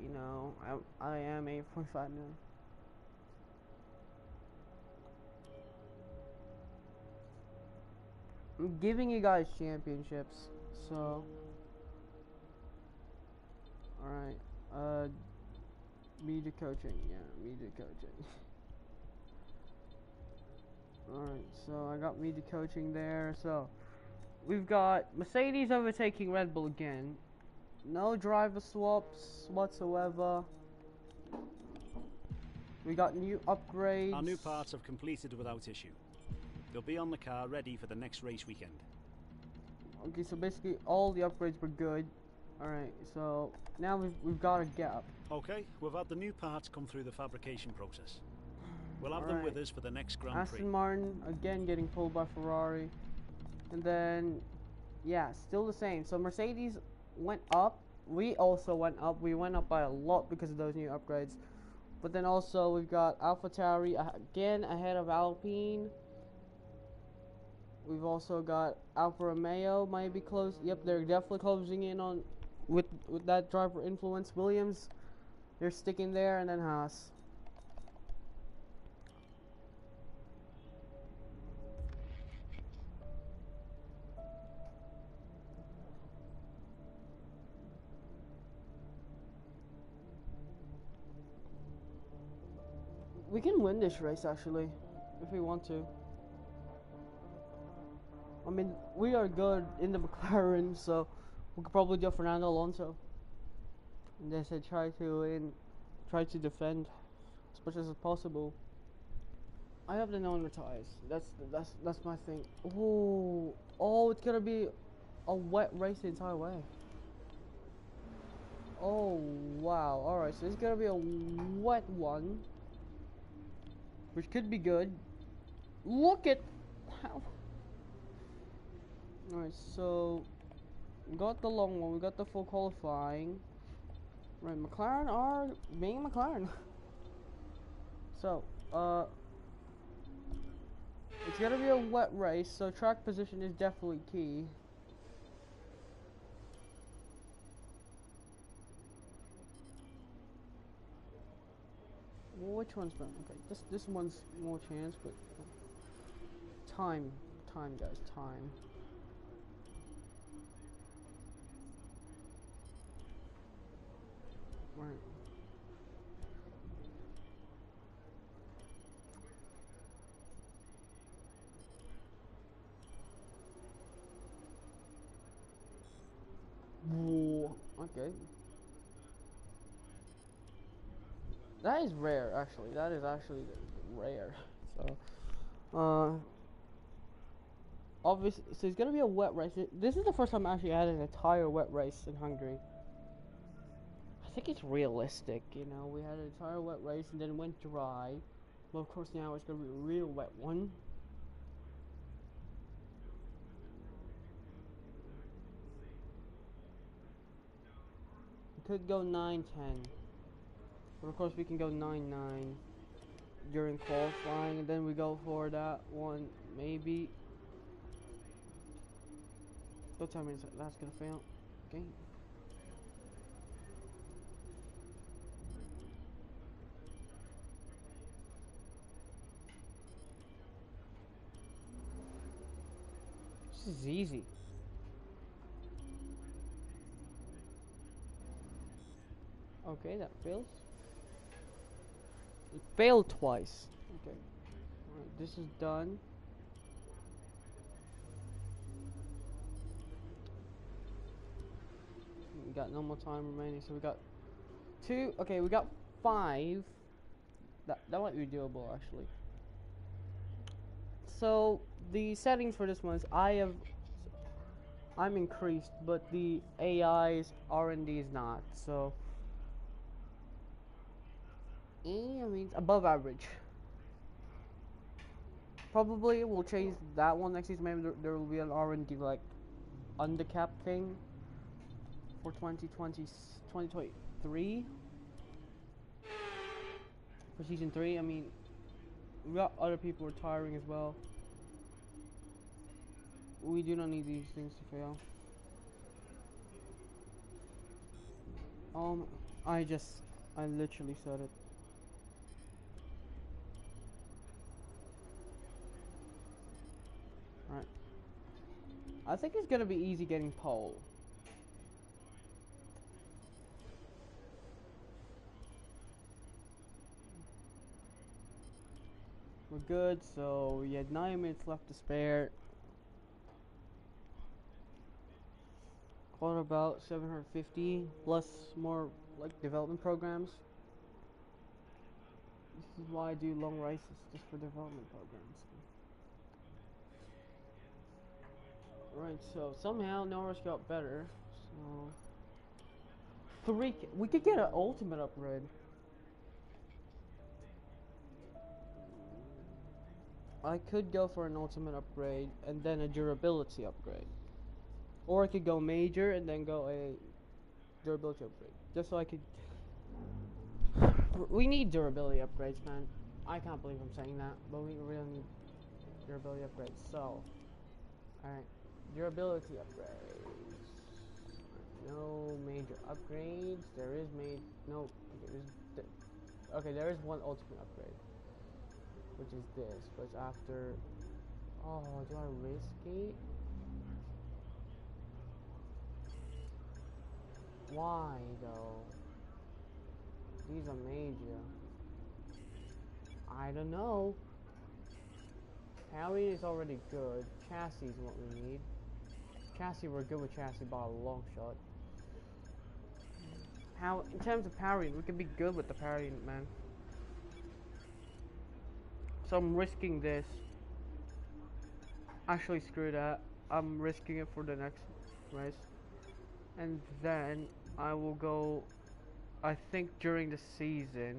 you know, I am 8.5 now. I'm giving you guys championships, so. Alright, media coaching, yeah, media coaching. Alright, so I got media coaching there, so. We've got Mercedes overtaking Red Bull again. No driver swaps whatsoever. We got new upgrades. Our new parts have completed without issue. They'll be on the car ready for the next race weekend. Okay, so basically all the upgrades were good. Alright, so now we've got a gap. Okay, we've had the new parts come through the fabrication process. We'll have them with us for the next Grand Prix. Aston Martin again getting pulled by Ferrari. And then, yeah, still the same. So Mercedes went up. We also went up. We went up by a lot because of those new upgrades. But then also we've got AlphaTauri again ahead of Alpine. We've also got Alfa Romeo might be close. Yep, they're definitely closing in on with that driver influence. Williams, they're sticking there, and then Haas. We can win this race actually, if we want to. I mean, we are good in the McLaren, so we could probably do Fernando Alonso. And they said try to defend as much as possible. I have the no tires. That's my thing. Oh, it's gonna be a wet race the entire way. Oh wow! All right, so it's gonna be a wet one, which could be good. Look at how. Alright, so we got the long one, we got the full qualifying. Right, McLaren are being McLaren. So, it's gonna be a wet race, so track position is definitely key. Well, which one's better? Okay, this one's more chance, but time guys, time. Right. Whoa. Okay. That is rare, actually. That is actually rare. So, obviously, so it's gonna be a wet race. This is the first time I actually had an entire wet race in Hungary. I think it's realistic, you know. We had an entire wet race and then it went dry. But of course now it's gonna be a real wet one. We could go 9-10. But of course we can go 9-9 during qualifying, and then we go for that one, maybe. Don't tell me that's gonna fail. Okay. This is easy. Okay, that fails. It failed twice. Okay. Alright, this is done. We got no more time remaining, so we got 2. Okay, we got 5. That might be doable actually. So the settings for this one is I'm increased, but the AI's R&D is not. So I mean it's above average. Probably we'll change that one next season. Maybe there will be an R&D like undercap thing for 2023 for season 3. I mean, we got other people retiring as well. We do not need these things to fail. I literally said it. Alright. I think it's gonna be easy getting pole. We're good, so we had 9 minutes left to spare. What about 750 plus more like development programs? This is why I do long races, just for development programs. Right, so somehow Norris got better. So we could get an ultimate upgrade. I could go for an ultimate upgrade and then a durability upgrade. Or I could go major and then go a durability upgrade. Just so I could... We need durability upgrades, man. I can't believe I'm saying that, but we really need durability upgrades. So, alright. Durability upgrades. No major upgrades. There is no... Okay, there is one ultimate upgrade. Which is this, but it's after... Oh, do I risk it? Why, though? These are major. I don't know. Parry is already good. Chassis is what we need. Chassis, we're good with chassis by a long shot. In terms of parrying, we could be good with the parrying, man. So I'm risking this. Actually, screw that. I'm risking it for the next race. And then I will go, I think during the season,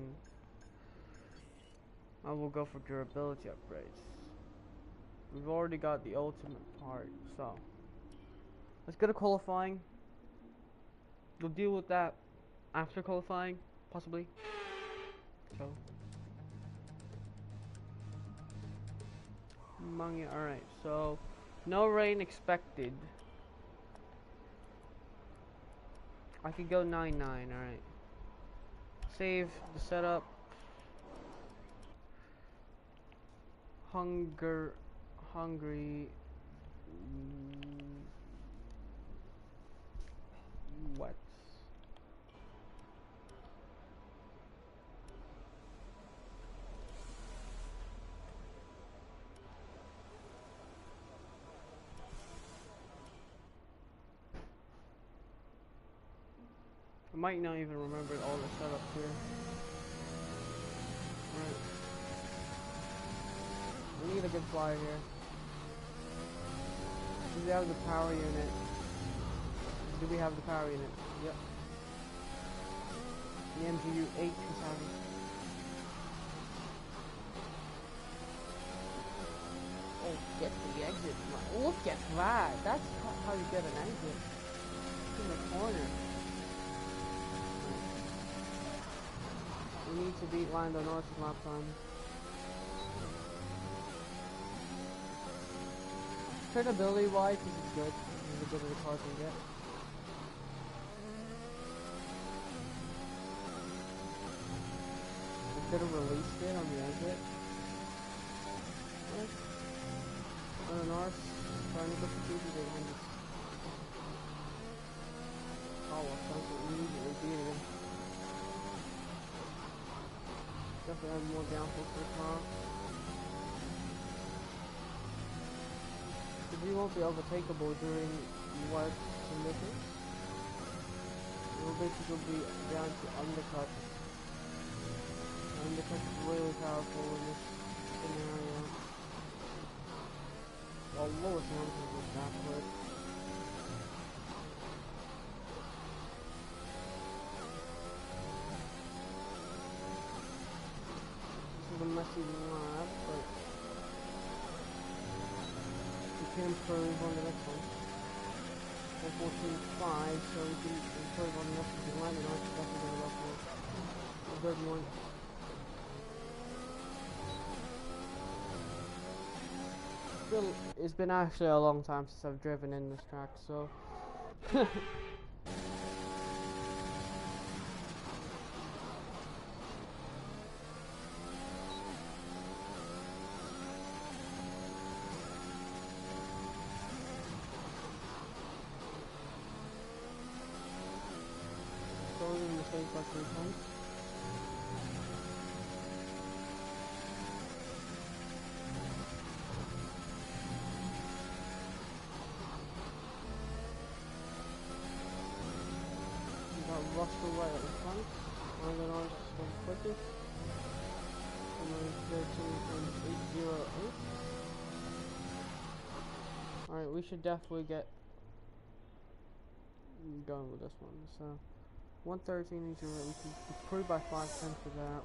I will go for durability upgrades. We've already got the ultimate part, so let's go to qualifying. We'll deal with that after qualifying, possibly. So, alright, so no rain expected. I could go 9-9, alright. Save the setup. Hungry. What? I might not even remember all the setups here. Right. We need a good flyer here. Do we have the power unit? Do we have the power unit? Yep. The MGU 8 is having. Oh, get the exit. Look at that. That's how you get an exit. In the corner. We need to beat Lando Norris's lap time. Credibility wise, this is good. This is as good as the car can get. We could have released it on the exit. What? Lando Norris trying to get the pieces 800. Oh, well, something immediately beat him. Definitely have more downforce for the car. Because we won't be overtakeable during wet conditions. We'll basically be down to undercut. Undercut is really powerful in this scenario. While Lewis Hamilton was backward. A messy lap, but we can improve on the next one. 114.5, so we can improve on the next one, and I'm definitely going to go for a good one. Still, it's been actually a long time since I've driven in this track, so change by 3 times. We got Russell right at the front. I'm going on for the quickest. 13.808. Alright, we should definitely get going with this one. So 113 we can improve by 5 cents for that.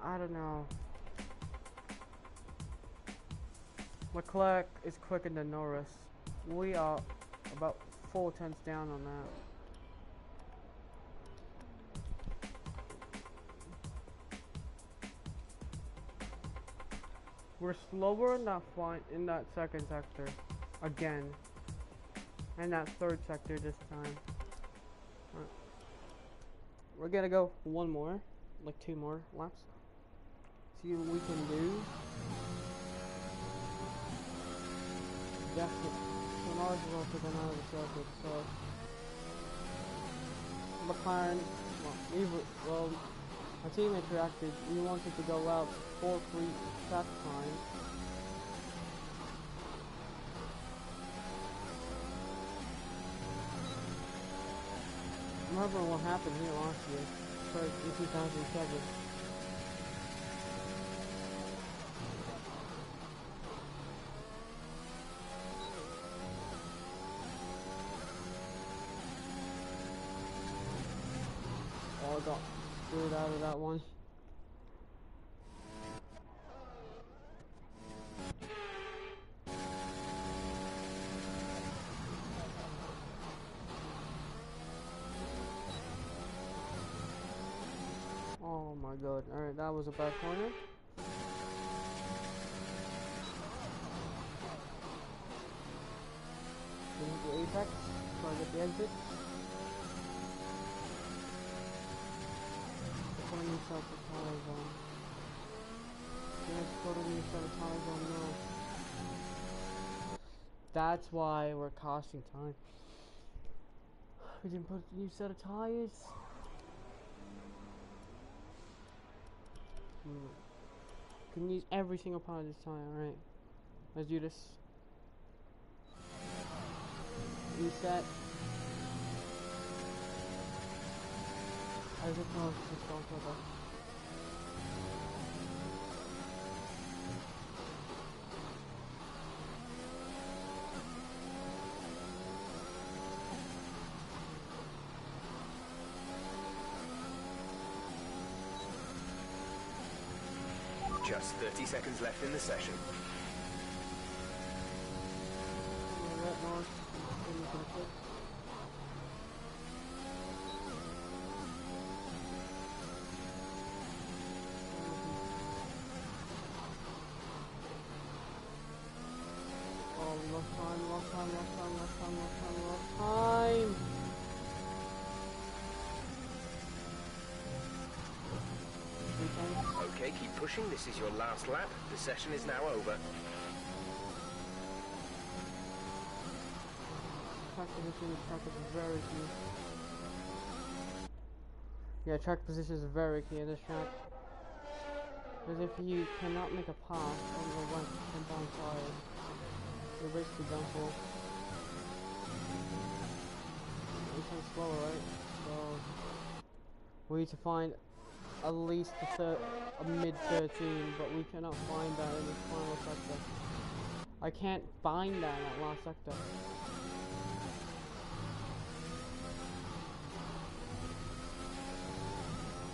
I don't know. Leclerc is quicker than Norris. We are about 4 tenths down on that. We're slower in that second sector again, and that third sector this time. Right. We're gonna go one more, like 2 more laps. See what we can do. Definitely, so Norris is also going out of the circuit. So McLaren, well, our teammate reacted. We wanted to go out for free track time. Remember what happened here last year? Sorry, in 2007. Oh, I got screwed out of that one. Oh my god. Alright, that was a bad corner. We hit the apex, so I get the exit. Put a new set of tires on. Let's put a new set of tires on now. That's why we're costing time. We didn't put a new set of tires. Can use every single part of this tire. Alright. Let's do this. Reset. As it goes, just don't put that. Just 30 seconds left in the session. Lost time. Okay, keep pushing. This is your last lap. The session is now over. Track position is very key. Yeah, track position is very key in this track. Because if you cannot make a pass on the left and down side, you're basically done for. You can slower, right? So we need to find at least a mid-13, but we cannot find that in the final sector. I can't find that in that last sector.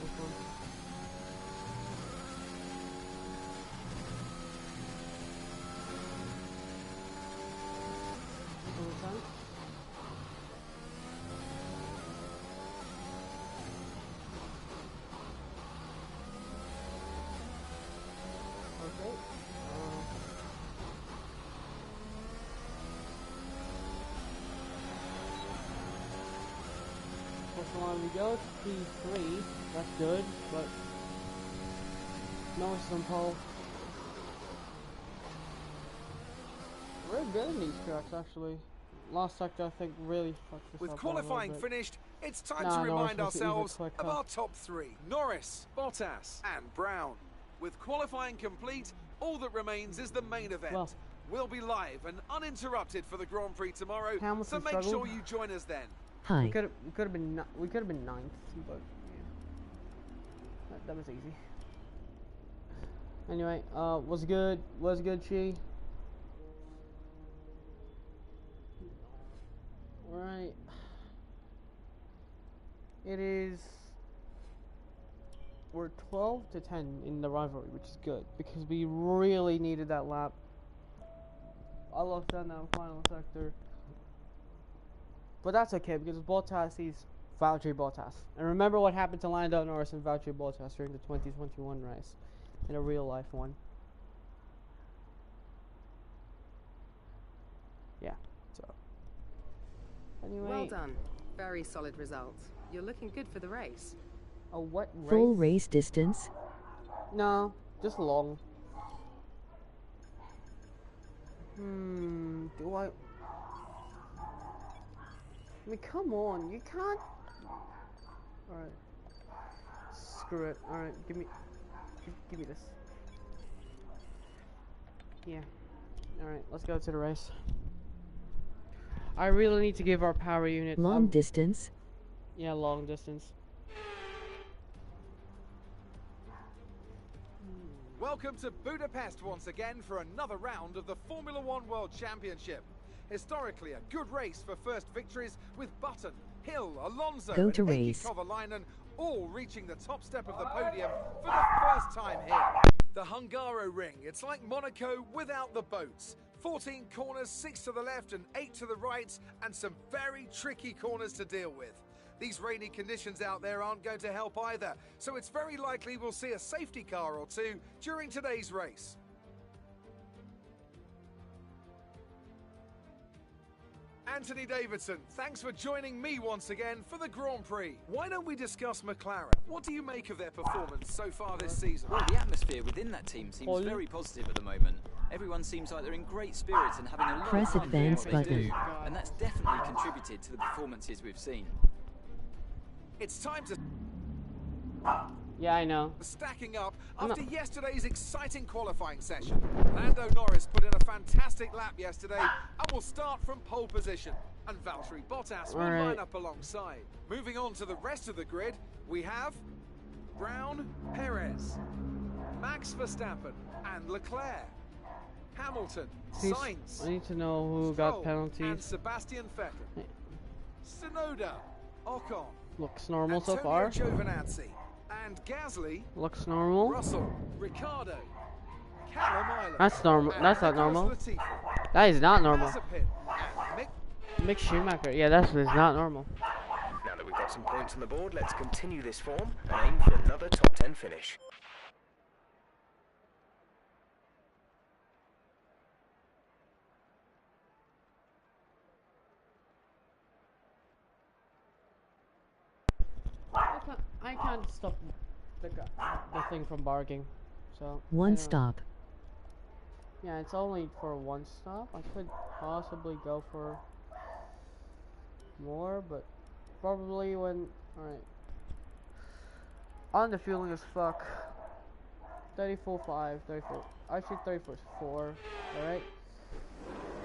This one. Okay. First one we go, P3. That's good, but no some pole. We're good in these tracks actually. Last sector I think really fucked this up. With qualifying finished, It's time Nah, to Norris remind was even ourselves quicker. of our top three: Norris, Bottas, and Brown. With qualifying complete, all that remains is the main event. Well. We'll be live and uninterrupted for the Grand Prix tomorrow, Hamilton so make struggled. sure you join us then. We Hi. could have been ninth, but yeah, that was easy. Anyway, was good, Chi. All right, it is. We're 12 to 10 in the rivalry, which is good because we really needed that lap. I lost that now final sector. But that's okay because Bottas is Valtteri Bottas. And remember what happened to Lando Norris and Valtteri Bottas during the 2021 race in a real life one. Yeah, so. Anyway. Well done. Very solid results. You're looking good for the race. A what race? Full race distance? No, just long. Do I mean, come on, you can't. Alright. Screw it. Alright, give me this. Yeah. Alright, let's go to the race. I really need to give our power unit Long distance? Yeah, long distance. Welcome to Budapest once again for another round of the Formula One World Championship. Historically, a good race for first victories with Button, Hill, Alonso, Go to and Heikki race. Kovalainen all reaching the top step of the podium for the first time here. The Hungaryyy Ring, it's like Monaco without the boats. 14 corners, 6 to the left and 8 to the right, and some very tricky corners to deal with. These rainy conditions out there aren't going to help either, so it's very likely we'll see a safety car or two during today's race. Anthony Davidson, thanks for joining me once again for the Grand Prix. Why don't we discuss McLaren? What do you make of their performance so far this season? Well, the atmosphere within that team seems very positive at the moment. Everyone seems like they're in great spirits and having a lot Press of fun doing advance what they do, button. and that's definitely contributed to the performances we've seen. It's time to Yeah, I know. stacking up after yesterday's exciting qualifying session. Lando Norris put in a fantastic lap yesterday and will start from pole position. And Valtteri Bottas will line up alongside. Moving on to the rest of the grid, we have Brown, Perez, Max Verstappen and Leclerc, Hamilton, Sainz, I need to know who Stroll, got penalties. and Sebastian Vettel, Tsunoda, Ocon, Looks normal so Antonio far. Giovinazzi, and Gasly, Looks normal. Russell, Ricardo, Callum Island, That's normal. and That's not Nicolas normal. Latifi, That is not normal. Mazepin, and Mick Schumacher. Yeah, that is not normal. Now that we've got some points on the board, let's continue this form and aim for another top 10 finish. I can't stop the thing from barking. So One anyway. stop. Yeah, it's only for one stop. I could possibly go for more, but probably when. Alright. On the fueling as fuck. 34.5, 34. Actually, 34.4. Alright.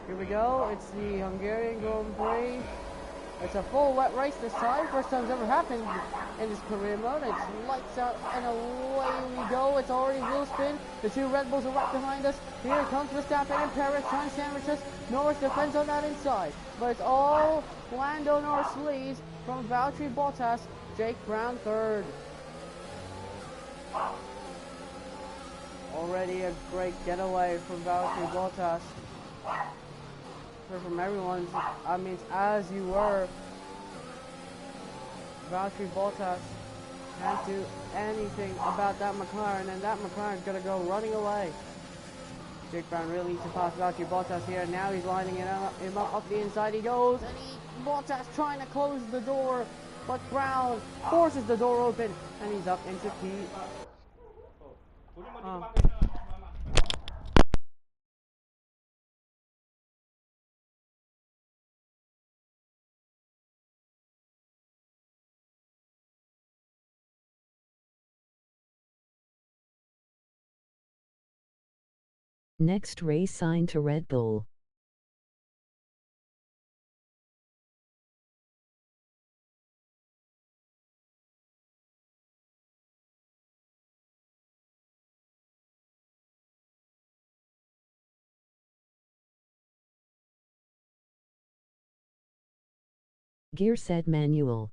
Here we go. It's the Hungarian Grand Prix. It's a full wet race this time. First time it's ever happened in this career mode. It's lights out and away we go. It's already wheel spin. The two Red Bulls are right behind us. Here comes Verstappen and Perez trying to sandwich us. Norris defends on that inside. But it's all Lando Norris leads from Valtteri Bottas. Jake Brown third. Already a great getaway from Valtteri Bottas. From everyone, I mean, as you were, Valtteri Bottas can't do anything about that McLaren, and that McLaren's gonna go running away. Jake Brown really needs to pass Valtteri Bottas here, and now he's lining him up the inside. He goes, and Bottas trying to close the door, but Brown forces the door open, and he's up into P. Next race signed to Red Bull. Gear set manual.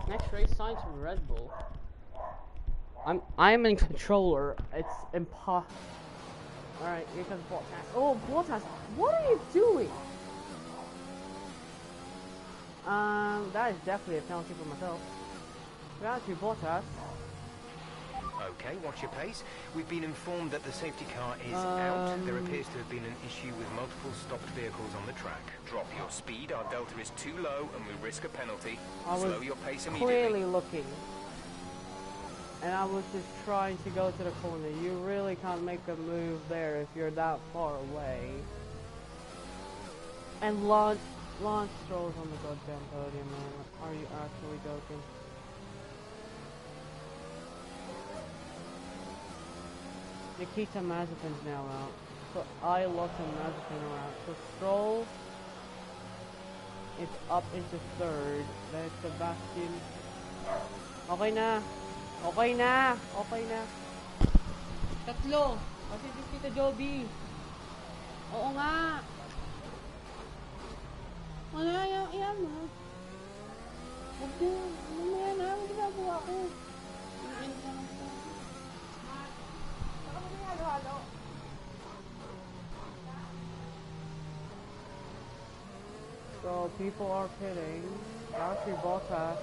Next race signed to Red Bull. I'm in controller. It's impossible. Alright, here comes Bottas. Oh, Bottas, what are you doing? That is definitely a penalty for myself. Penalty, Bottas. Okay, watch your pace. We've been informed that the safety car is out. There appears to have been an issue with multiple stopped vehicles on the track. Drop your speed, our delta is too low and we risk a penalty. Slow your pace immediately. Clearly looking. And I was just trying to go to the corner. You really can't make a move there if you're that far away. And Lance Stroll's on the goddamn podium, man. Are you actually joking? Nikita Mazepin's now out. So I lost and Mazepin are out. So Stroll is up into third. Then Sebastian. Okay na. Okay na. Okay na. Tatlo. Kasi si Tita Joby. Oo nga. Wala yan mo. Huwag yun. Ano mo yan ha? Ang ginagawa ko. So people are pitting. Actually, Bottas.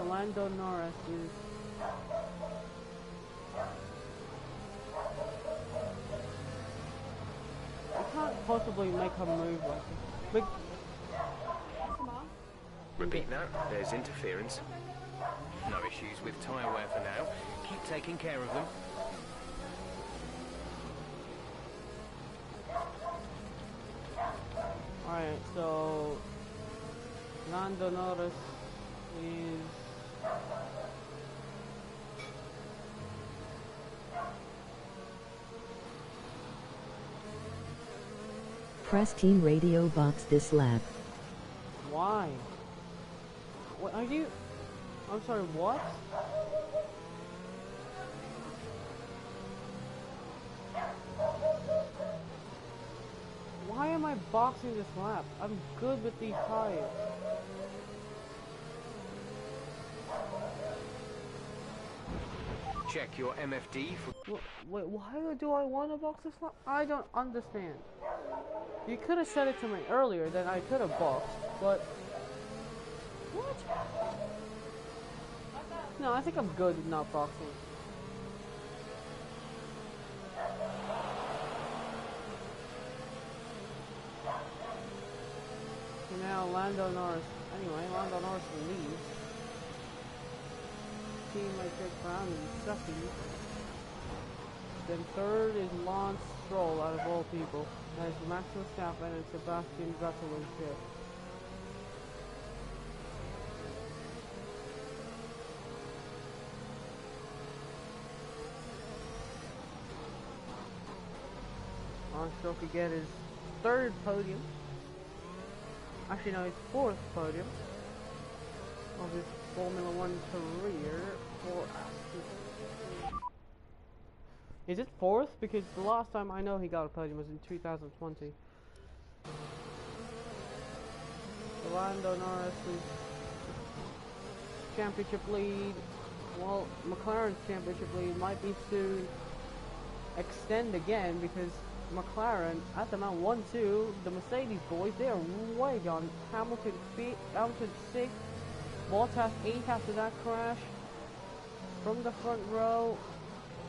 Lando Norris is. I can't possibly make a move like this. Repeat that. There's interference. No issues with tyre wear for now. Keep taking care of them. Alright, so Lando Norris is Press team radio box this lap. why? What are you? I'm sorry, what? Why am I boxing this lap? I'm good with these tires. Check your MFD for... Wait, why do I want to box this lap? I don't understand. You could have said it to me earlier, then I could have boxed, but... What? No, I think I'm good with not boxing. Now Lando Norris. Anyway, Lando Norris leads. Teammate Jake Brown is second. Then third is Lance Stroll out of all people. There's Max Verstappen and Sebastian Vettel in fifth. Lance Stroll could get his third podium. Actually, no, his 4th podium of his Formula 1 career. Is it 4th? Because the last time I know he got a podium was in 2020. Lando Norris's championship lead. Well, McLaren's championship lead might be soon extend again because McLaren at the moment 1-2. The Mercedes boys, they are way gone. Hamilton 6th, Bottas 8th after that crash. From the front row,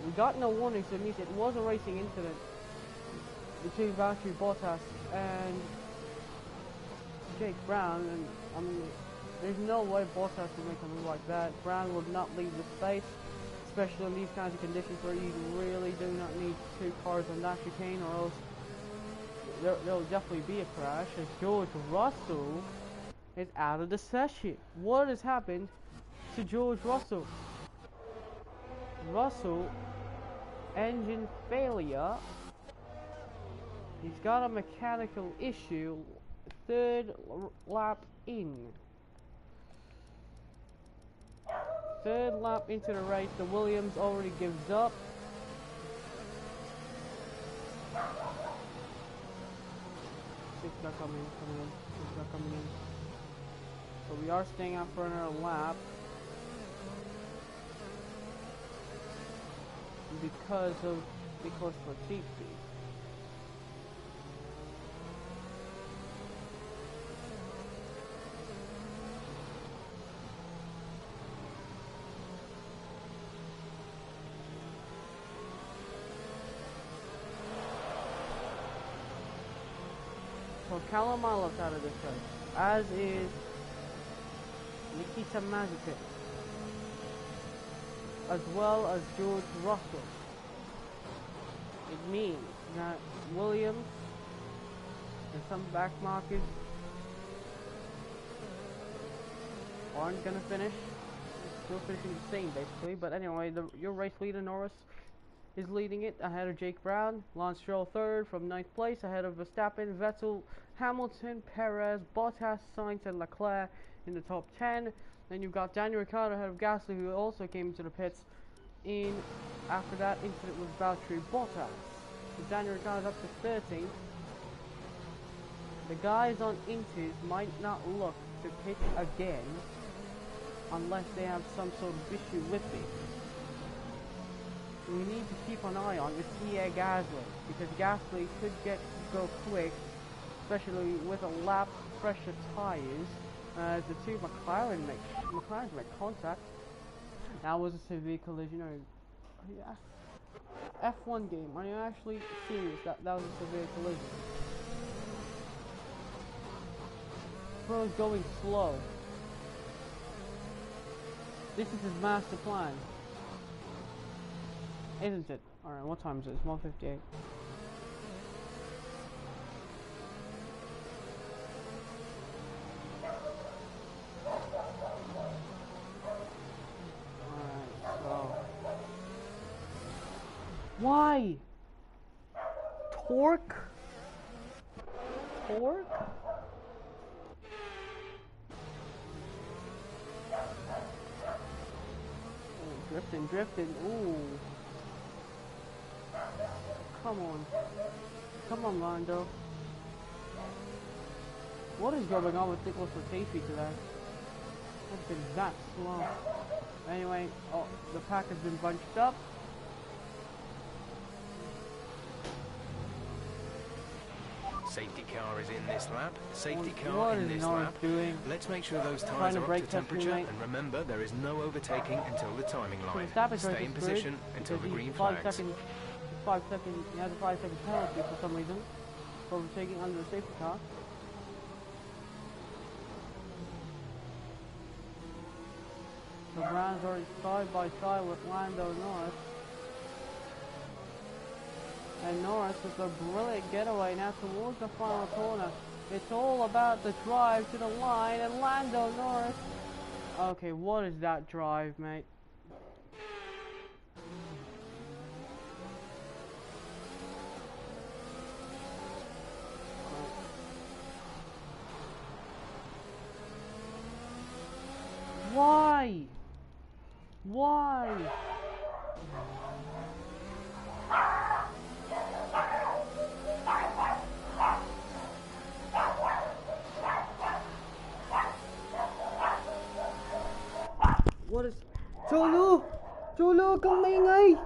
we got no warning, so it means it was a racing incident between Valtteri Bottas and Jake Brown, and I mean, there's no way Bottas would make a move like that. Brown would not leave the space, especially in these kinds of conditions where you really do not need 2 cars on that chicane, or else there'll definitely be a crash. As George Russell is out of the session. What has happened to George Russell? Russell, engine failure. He's got a mechanical issue. 3rd lap in. 3rd lap into the race, the Williams already gives up. Six not coming in. So we are staying out for another lap. Because for safety. So Callum Miller's out of this race, as is Nikita Mazepin, as well as George Russell. It means that Williams and some back markers aren't gonna finish. Still finishing the same basically, but anyway, your race leader Norris is leading it ahead of Jake Brown. Lance Stroll 3rd from 9th place, ahead of Verstappen, Vettel, Hamilton, Perez, Bottas, Sainz and Leclerc in the top 10. Then you've got Daniel Ricciardo ahead of Gasly, who also came into the pits in after that incident with Valtteri Bottas. So Daniel Ricciardo's up to 13th. The guys on Intis might not look to pit again unless they have some sort of issue with it. We need to keep an eye on is Pierre Gasly, because Gasly could go quick, especially with a lap pressure tires. As the two McLarens make contact. That was a severe collision. F1 game, are you actually serious? That was a severe collision. Bro's going slow. This is his master plan, isn't it? Alright, what time is it? It's 1:58. Why? Torque? Torque? Oh, drifting. Ooh. Come on. Come on, Lando. What is going on with Nicholas Latifi today? It's been that slow. Anyway, oh, the pack has been bunched up. Safety car is in this lap. Safety car in this lap. Doing? Let's make sure those tyres are up to temperature, and remember, there is no overtaking until the timing line. Stay in position until the green flags. 5 seconds. He has a 5-second penalty for some reason for overtaking under the safety car. The Browns are side by side with Lando Norris. And Norris with a brilliant getaway now towards the final corner. It's all about the drive to the line, and Lando Norris. Okay, what is that drive, mate? Cholo, come maingay!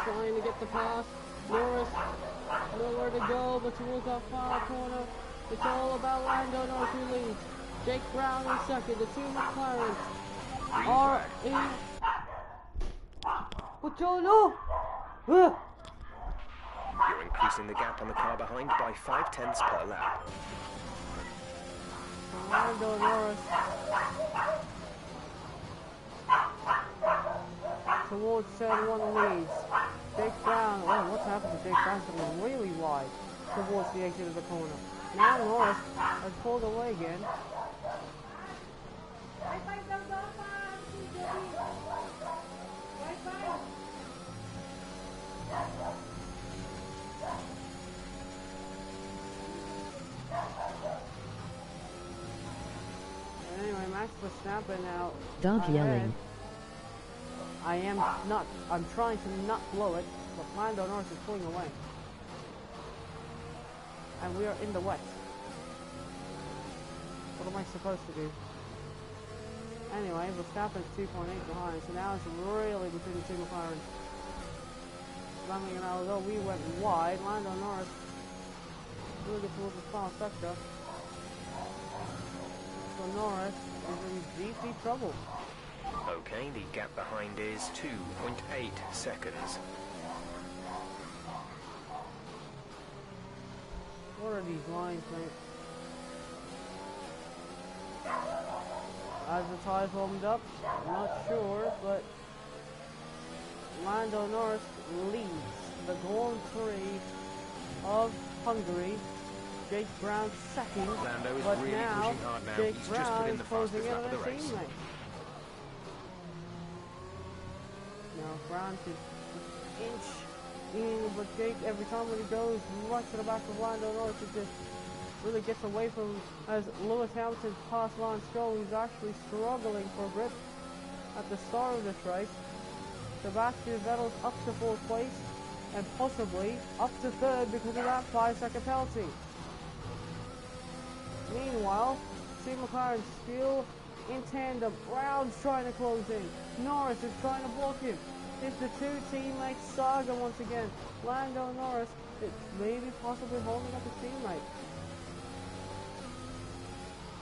Trying to get the pass. Norris, nowhere to go but towards that far corner. It's all about Lando Norris who leads. Jake Brown in second. The two McLarens are in. But Cholo! You're increasing the gap on the car behind by 0.5 per lap. Lando Norris towards turn one leads. Jake Brown, oh, what's happened to Jake Brown? Going really wide towards the exit of the corner. Now Norris has pulled away again. Anyway, Max Verstappen now. Dog ahead. yelling. I'm trying to not blow it, but Lando Norris is pulling away. And we are in the wet. What am I supposed to do? Anyway, Verstappen's 2.8 behind, so now it's really between the two McLarens. Slamming it out, although we went wide, Lando Norris really gets towards the far sector. So Norris is in deep trouble. Okay, the gap behind is 2.8 seconds. What are these lines, mate? As the tires warmed up, I'm not sure, but Lando Norris leads the Grand Prix of Hungary. Jake Brown second, Lando is but really now pushing hard now. Jake He's just Brown put in is the closing fastest in lap on of the his race. teammate. Now Brown is an inch in, but Jake, every time when he goes right to the back of Lando Norris, it just really gets away from him as Lewis Hamilton passed Lance Stroll, who's actually struggling for grip at the start of this race. Sebastian Vettel's up to 4th place and possibly up to 3rd because of that 5-second penalty. Meanwhile, two McLaren still in tandem. Brown's trying to close in. Norris is trying to block him. It's the two teammates saga once again. Lando Norris is maybe possibly holding up his teammate.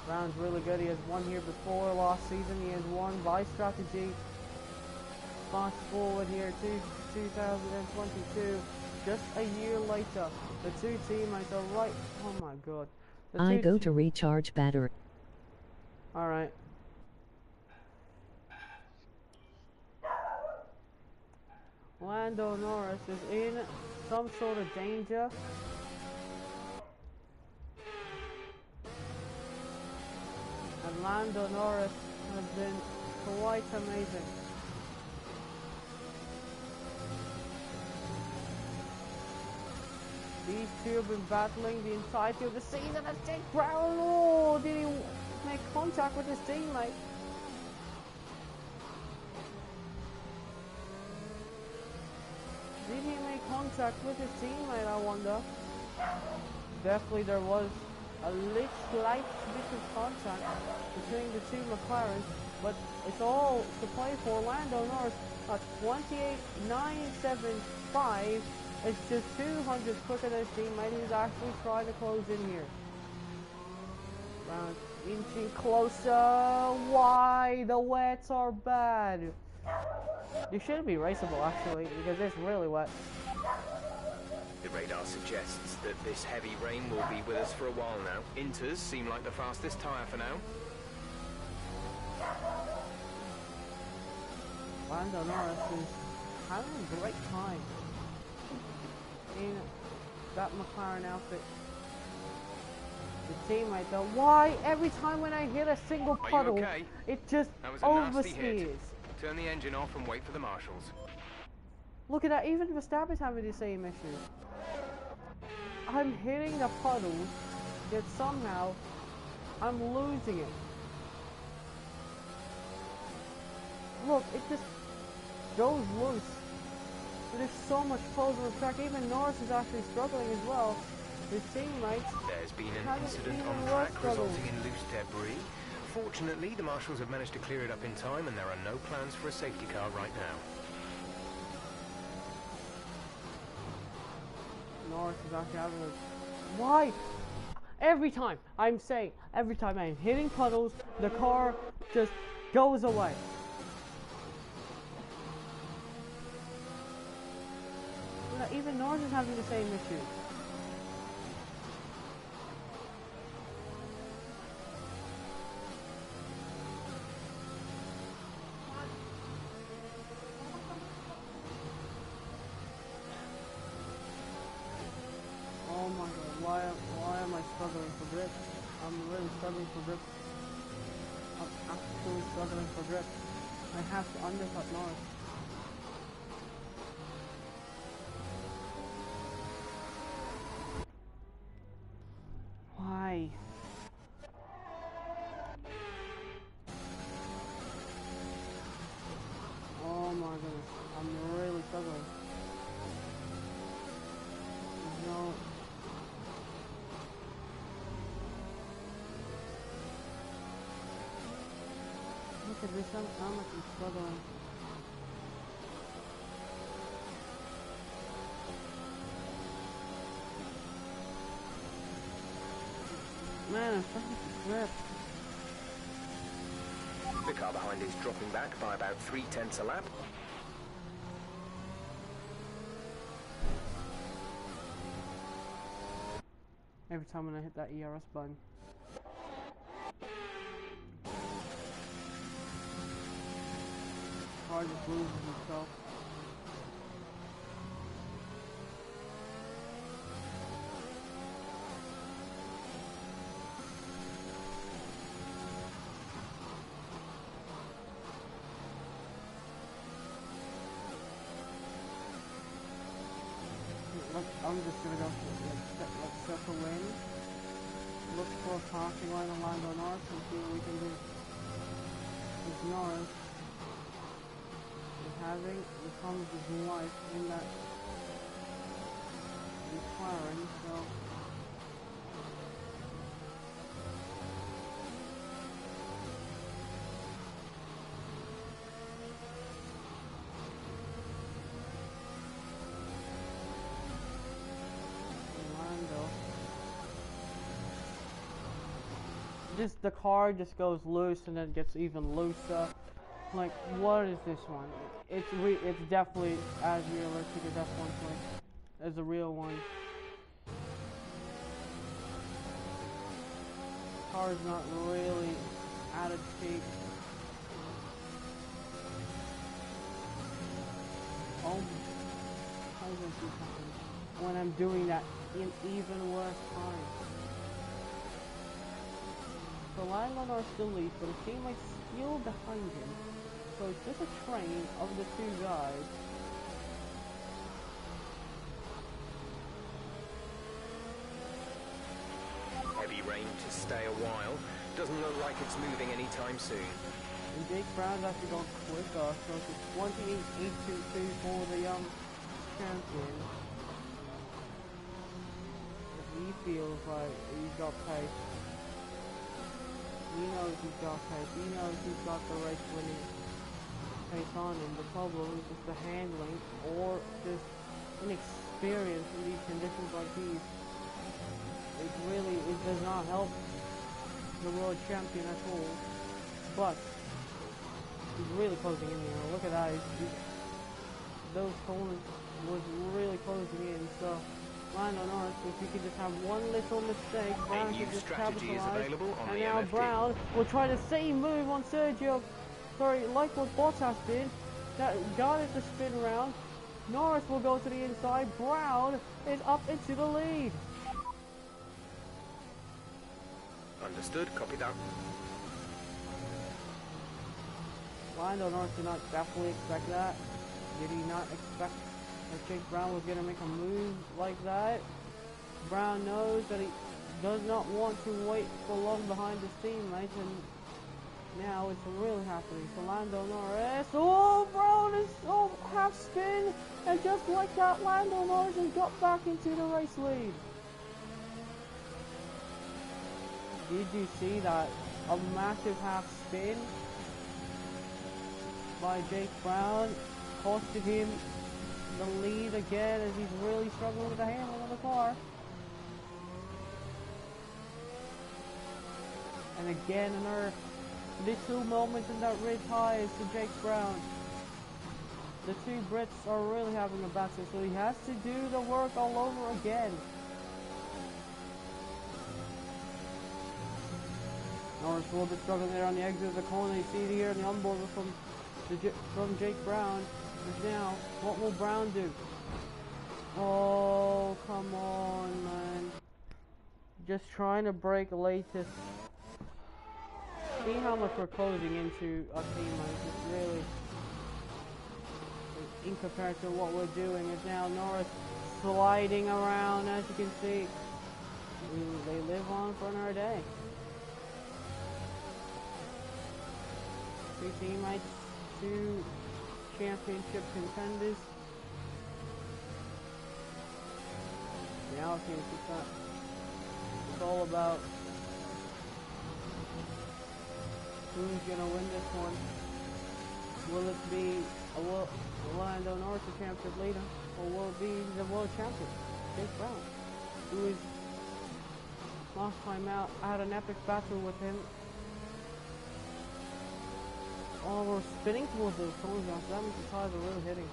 Brown's really good. He has won here before last season. He has won by strategy. Fast forward here to 2022. Just a year later, the two teammates are right. Oh my god. I go to recharge battery. Alright. Lando Norris is in some sort of danger. And Lando Norris has been quite amazing. These two have been battling the entirety of the season as Jake Brown. Oh, did he make contact with his teammate? Did he make contact with his teammate, I wonder? Definitely there was a slight bit of contact between the two McLarens, but it's all to play for. Lando Norris at 28.975. It's just 200 quicker than his teammate. He's actually trying to close in here. Brown inching closer. Why? The wets are bad. This shouldn't be raceable actually, because it's really wet. The radar suggests that this heavy rain will be with us for a while now. Inters seem like the fastest tyre for now. Lando Norris is having a great time in that McLaren outfit. The teammate though, why every time when I hit a single puddle, okay? it just That was a nasty hit. oversteers? Turn the engine off and wait for the marshals. Look at that, even Verstappen's having the same issue. I'm hitting the puddles, yet somehow I'm losing it. Look, it just goes loose. There's so much pose on the track. Even Norris is actually struggling as well. his teammates There's been an haven't incident even on worse track struggles. resulting in loose debris. Fortunately, the marshals have managed to clear it up in time and there are no plans for a safety car right now. Norris is actually having a... Why? Every time I'm hitting puddles, the car just goes away. Even Norris is having the same issue. Oh my god, why am I struggling for grip? I'm really struggling for grip. I'm absolutely struggling for grip. I have to undercut Norris. Why? Oh my goodness, I'm really struggling. No. Look at this, how much I'm struggling. Man, I'm struggling to grip. The car behind is dropping back by about 3/10 a lap. Every time when I hit that ERS button. Car just loses itself. I'm just gonna go for like circle in, look for a passing line on Lando Norris and see what we can do. Because Norris is having the time of his life in that McLaren, so just the car just goes loose and then gets even looser. Like, what is this one? It's definitely as realistic as F1 as the real one. Car's not really at its peak. Oh, how is this happening when I'm doing that in even worse time? So Lando Norris still leads, but his teammate's still behind him. So it's just a train of the two guys. Heavy rain to stay a while. Doesn't look like it's moving anytime soon. And Jake Brown's actually gone quicker, so it's 28.822 for the young champion. He feels like he's got pace. He knows he's got pace. He knows he's got the race winning pace on him. The problem is just the handling or just inexperience in these conditions like these. It does not help the world champion at all. But he's really closing in here. Look at that. Those corners was really closing in. So Lando Norris, if he could just have one little mistake, Brown could just capitalize. And now Brown will try the same move on Sergio. Sorry, like what Bottas did. That got it to spin around. Norris will go to the inside. Brown is up into the lead. Understood, copy that. Lando Norris did not definitely expect that. Did he not expect that Jake Brown was going to make a move like that? Brown knows that he does not want to wait for long behind his teammates, and now it's really happening. So Lando Norris, oh, Brown is half spin, and just like that, Lando Norris has got back into the race lead. Did you see that? A massive half spin by Jake Brown costed him the lead again as he's really struggling with the handle of the car. And again another little moment in that red ties to Jake Brown. The two Brits are really having a battle, so he has to do the work all over again. Norris will be struggling there on the exit of the corner. You see here in the onboard from Jake Brown. And now, what will Brown do? Oh, come on, man. Just trying to break latest. See how much we're closing into our team, man. It's really, in comparison to what we're doing, is now Norris sliding around, as you can see. They live on for another day. Three teammates, two championship contenders. Now it's all about who's gonna win this one. Will it be Orlando Norris, the championship leader, or will it be the world champion, Jake Brown, who is last time out? I had an epic battle with him. Oh, we're spinning towards those corners now, so that means the tires are really hitting.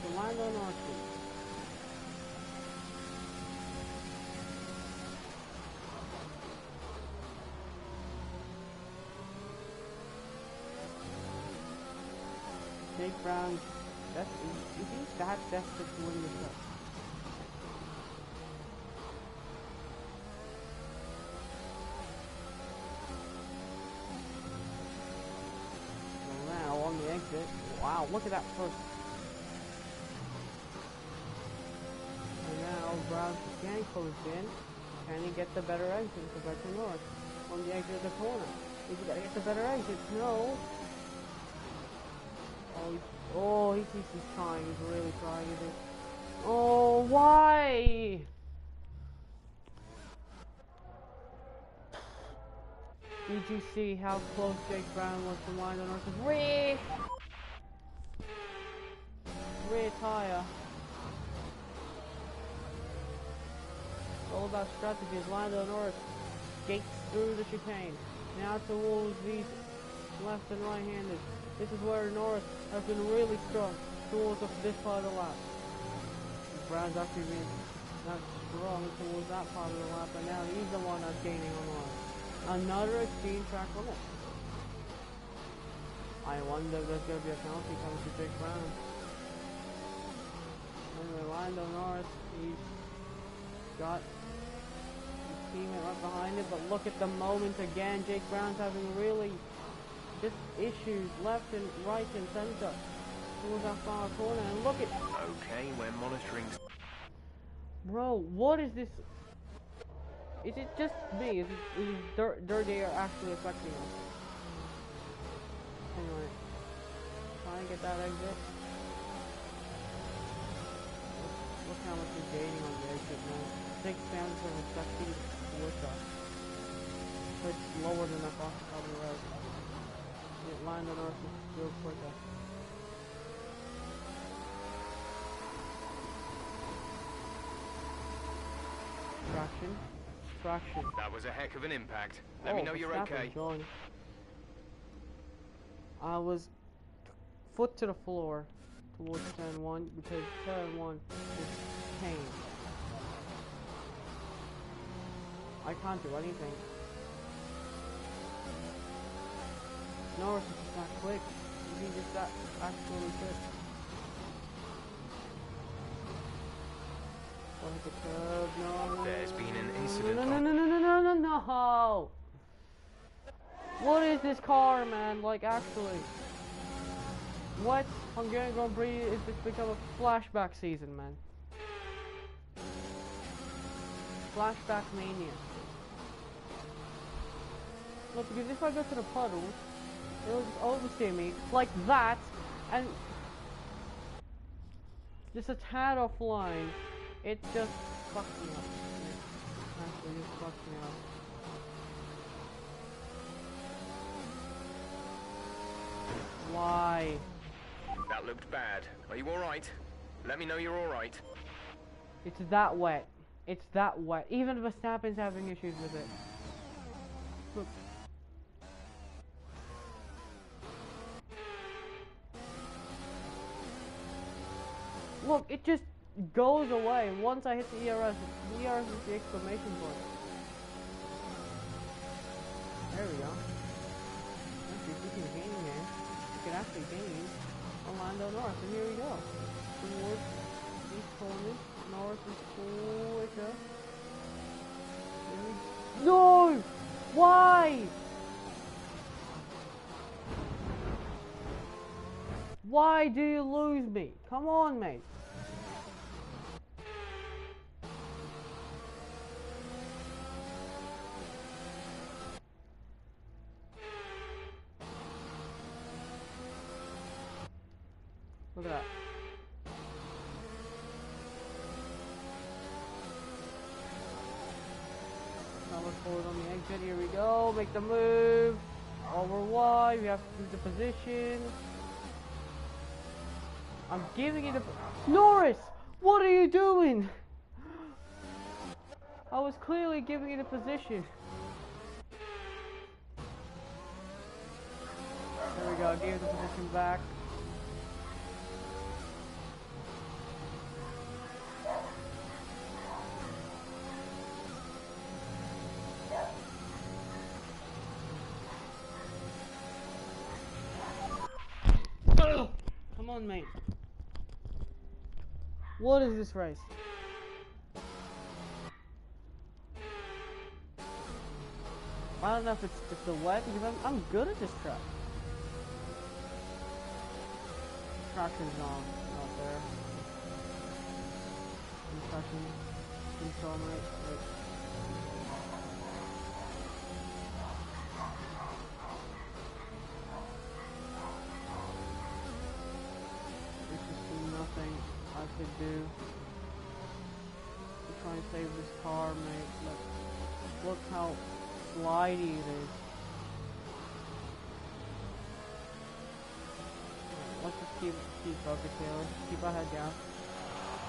So Orlando Norris. Jake Brown, is he that desperate to win this race? Now on the exit, wow, look at that first. And now Brown again closed in. Can he get the better exit compared to Norris? On the exit of the corner. Is he gonna get the better exit? No. Oh, he thinks he's trying. He's really trying. Oh, why? Did you see how close Jake Brown was to Lando Norris? Rear tire. All about strategies. Lando Norris skates through the chicane. Now towards these left and right-handed. This is where Norris has been really strong towards this part of the lap. Brown's actually been not strong towards that part of the lap, but now he's the one that's gaining on the line. Another extreme track limit. I wonder if there's going to be a penalty coming to Jake Brown. Anyway, Lando Norris, he's got his teammate right behind it, but look at the moment again. Jake Brown's having really just issues left and right and center towards that far corner, and look at. Okay, we're monitoring. Bro, what is this? Is it just me? Is dirty air actually affecting us? Anyway, try and get that exit. Look how much he's gaining on the exit now. 6 pounds of a second with us. So it's lower than I thought on the road. Line on North is real quicker. Traction. That was a heck of an impact. Let me know you're okay. John. I was foot to the floor towards turn 1 because turn 1 is pain. I can't do anything. Norris is just not quick. He's just that actually quick. Oh, hit the curve. No. There's been an incident. No. What is this car, man? Like, actually. What? Hungarian Grand Prix is just become a flashback season, man. Flashback mania. Look, because if I go to the puddles, it'll just oversteer me like that, and just a tad offline, it just fucked me up. It actually just fucked me up. Why? That looked bad. Are you alright? Let me know you're alright. It's that wet. It's that wet. Even Verstappen's having issues with it. Look. Look, it just goes away once I hit the ERS. The ERS is the exclamation point. There we go. Actually, if we can gain here, we can actually gain Orlando North. And here we go. Towards these corners. North is quicker. No! Why? Why do you lose me? Come on, mate. Look at that. Now we're forward on the exit. Here we go. Make the move. Over wide. We have to keep the position. I'm giving it a... Norris! What are you doing? I was clearly giving it a position. There we go. I gave the position back. Come on, mate. What is this race? I don't know if it's just the wet, because I'm good at this track. Traction's not there. Traction control, mate. Wait. Nothing I could do to try and save this car, mate. Look how slidey it is. Let's just keep focused here. Let's just keep our head down.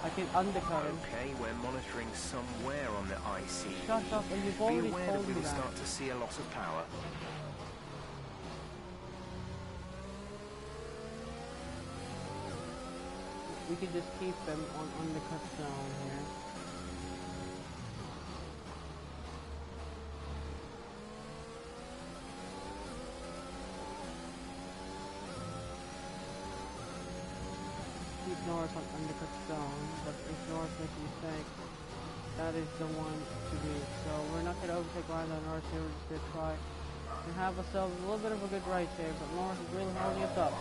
I can undercut him. Okay, we're monitoring somewhere on the IC. Shut up, and you've already Be aware told that we me will that. start to see a loss of power. We could just keep them on undercut zone here. Keep Norris on undercut zone, but if Norris makes a mistake, that is the one to do. So we're not going to overtake Ryan Norris here. We're just going to try and have ourselves a little bit of a good race here, but Norris is really holding us up.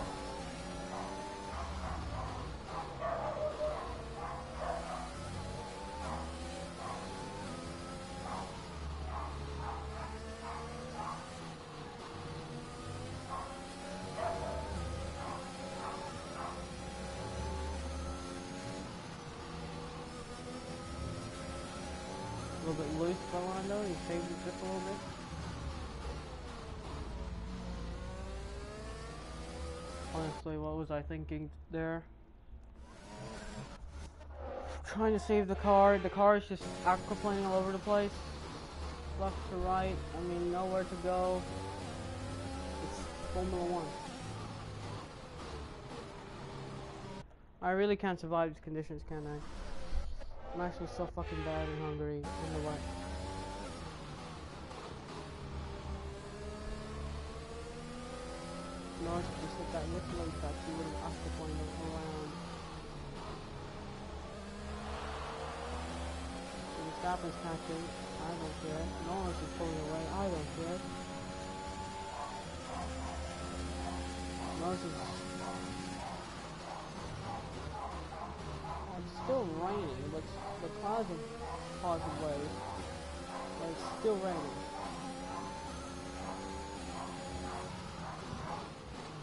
A little bit loose by Orlando, he saved it just a little bit. Honestly, what was I thinking there? Trying to save the car is just aquaplaning all over the place. Left to right, I mean nowhere to go. It's Formula 1. I really can't survive these conditions, can I? I'm actually so fucking bad in Hungary in the wet. Norris just hit that little low touch, he would have aquaplaned around. So Verstappen's catching, I don't care. Norris is pulling away, I don't care. Norris is... It's still raining, but the clouds have parted ways. But it's still raining.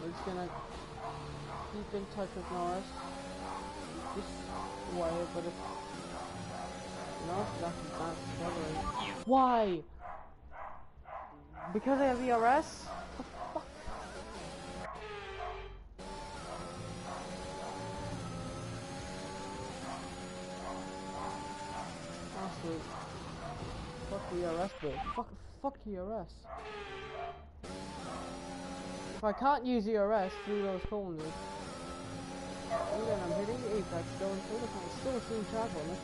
We're just gonna keep in touch with Norris. Just Why? But if no, that's not struggling. Why? Because I have ERS? What the fuck? Honestly, fuck the ERS, bro. Fuck ERS. If I can't use ERS through those corners, and then I'm hitting the apex, going through the corner, still seeing track on it.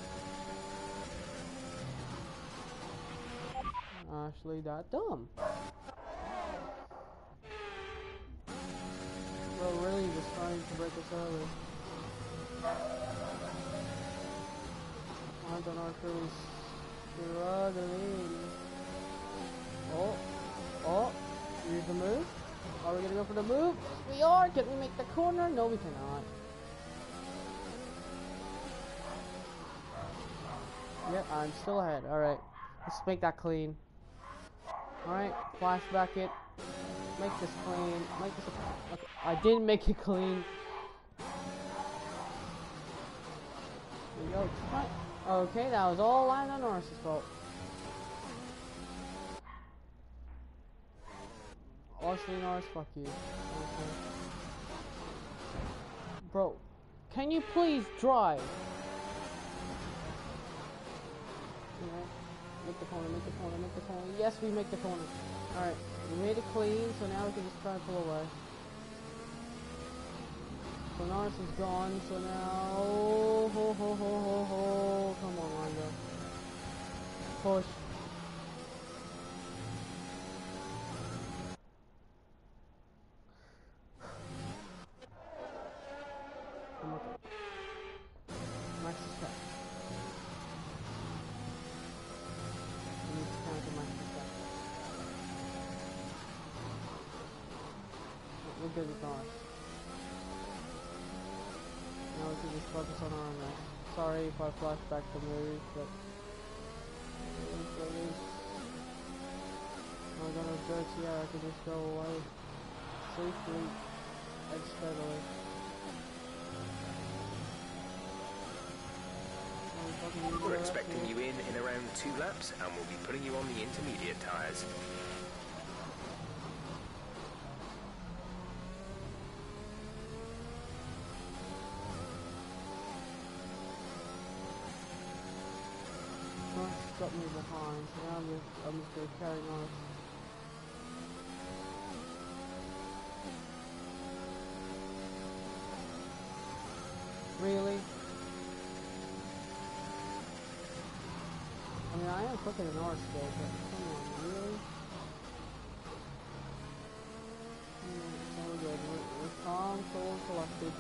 Actually, that dumb. Bro, really just trying to break us early. I don't know if it was struggling. Oh, here's the move. Are we gonna go for the move? Yes, we are. Can we make the corner? No, we cannot. Yep, I'm still ahead. Alright, let's make that clean. Alright, flashback it. Make this clean. Make this. Okay, I didn't make it clean. There we go. Okay, that was all Lando Norris's fault. Honestly, Norris, fuck you. Okay. Bro, can you please drive? Okay. Make the corner, make the corner, make the corner. Yes, we make the corner. Alright, we made it clean, so now we can just try and pull away. So Norris is gone, so now... Come on, Lando. Push. Max is back. We need to counter Max is back. We're good with Norris. Now we can just focus on our own. Sorry if I flash back the movies, but I'm gonna go to I can just go away safely and steadily. We're expecting you in around 2 laps, and we'll be putting you on the intermediate tyres. Got me behind, so now I'm just gonna carry on. Really? I mean, I am quicker than ours still, but come on, really? So good. We're calm, cool, and collected.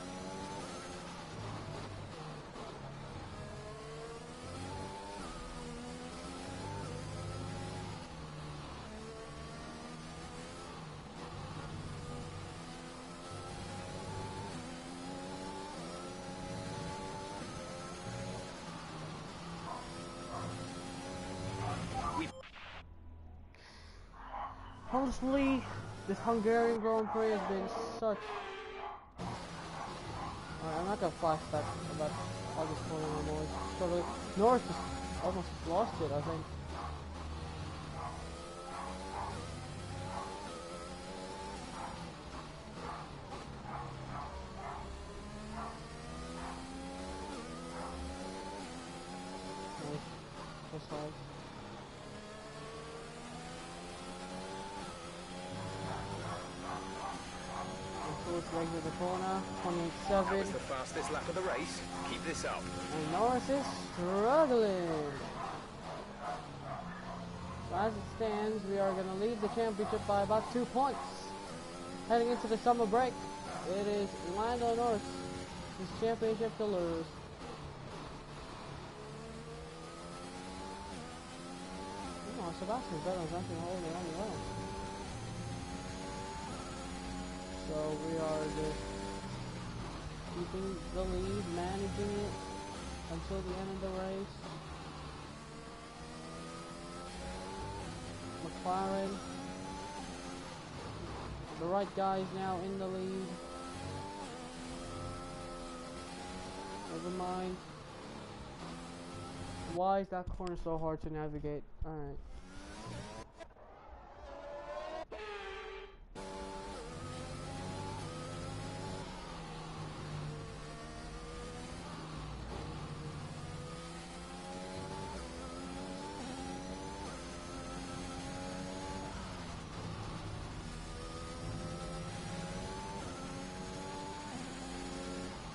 Honestly, this Hungarian Grand Prix has been such... Alright, I'm not gonna flash back about all this going on, boys. Totally. Norris just almost lost it, I think. Nice. Exit the corner, 28.7. That was the fastest lap of the race. Keep this up. And Norris is struggling. So as it stands, we are going to lead the championship by about 2 points. Heading into the summer break, it is Lando Norris, his championship to lose. Oh, Sebastian's better than Justin holding on the way. So we are just keeping the lead, managing it until the end of the race. McLaren, the right guy is now in the lead. Never mind. Why is that corner so hard to navigate? Alright.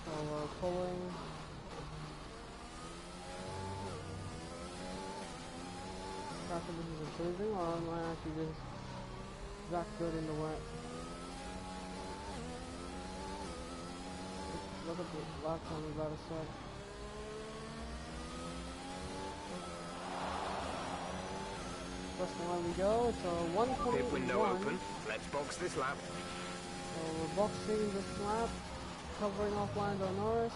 So we're pulling. After this is improving, or am I actually just that good in the wet? Look at the last time we got a set. First one we go, it's a 121. Pit window open. Let's box this lap. So we're boxing this lap, covering off Lando Norris.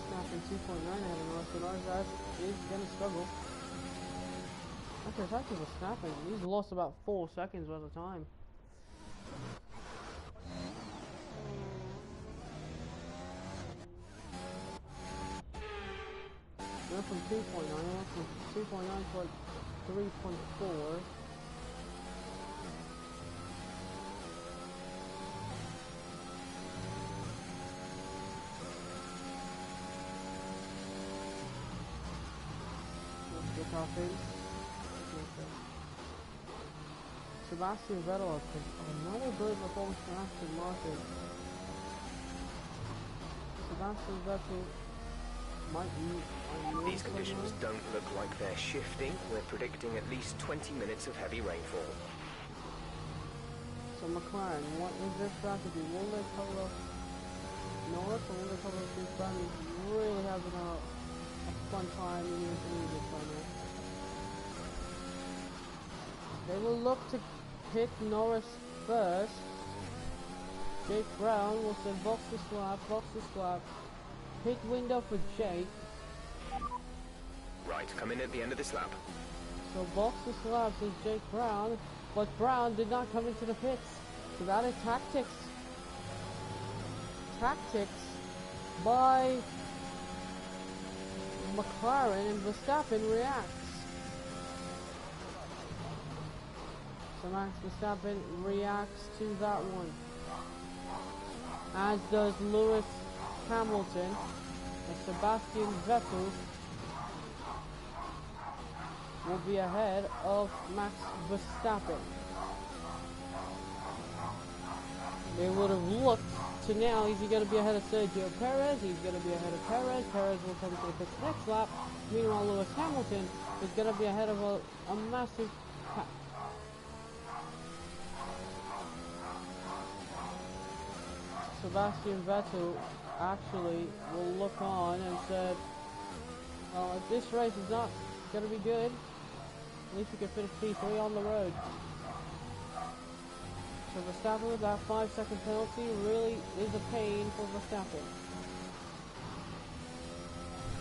Snapping 2.9 ahead of Norris, so Norris is gonna struggle. Actually, it's actually snapping. He's lost about 4 seconds worth of time. Went from 2.9, went from 2.9 to like 3.4. Let's get our face. Sebastian Vettel, another good performance from Aston Martin. Sebastian Vettel These conditions don't look like they're shifting. We're predicting at least 20 minutes of heavy rainfall. So McLaren, what is their strategy? Will they cover up Norris, or will they cover up this band? He's really having a fun time in the intermediate right now. They will look to hit Norris first. Jake Brown will say box the slap. Pit window for Jake. Right, come in at the end of this lap. So box the slab says Jake Brown, but Brown did not come into the pits. So that is tactics. Tactics by McLaren, and Verstappen reacts. So Max Verstappen reacts to that one. As does Lewis Hamilton and Sebastian Vettel will be ahead of Max Verstappen. They would have looked to now, is he going to be ahead of Sergio Perez? He's going to be ahead of Perez. Perez will come to the pits next lap. Meanwhile, Lewis Hamilton is going to be ahead of a massive pack. Sebastian Vettel actually will look on and said, well, if this race is not going to be good, at least we can finish P3 on the road. So Verstappen with that 5-second penalty really is a pain for Verstappen.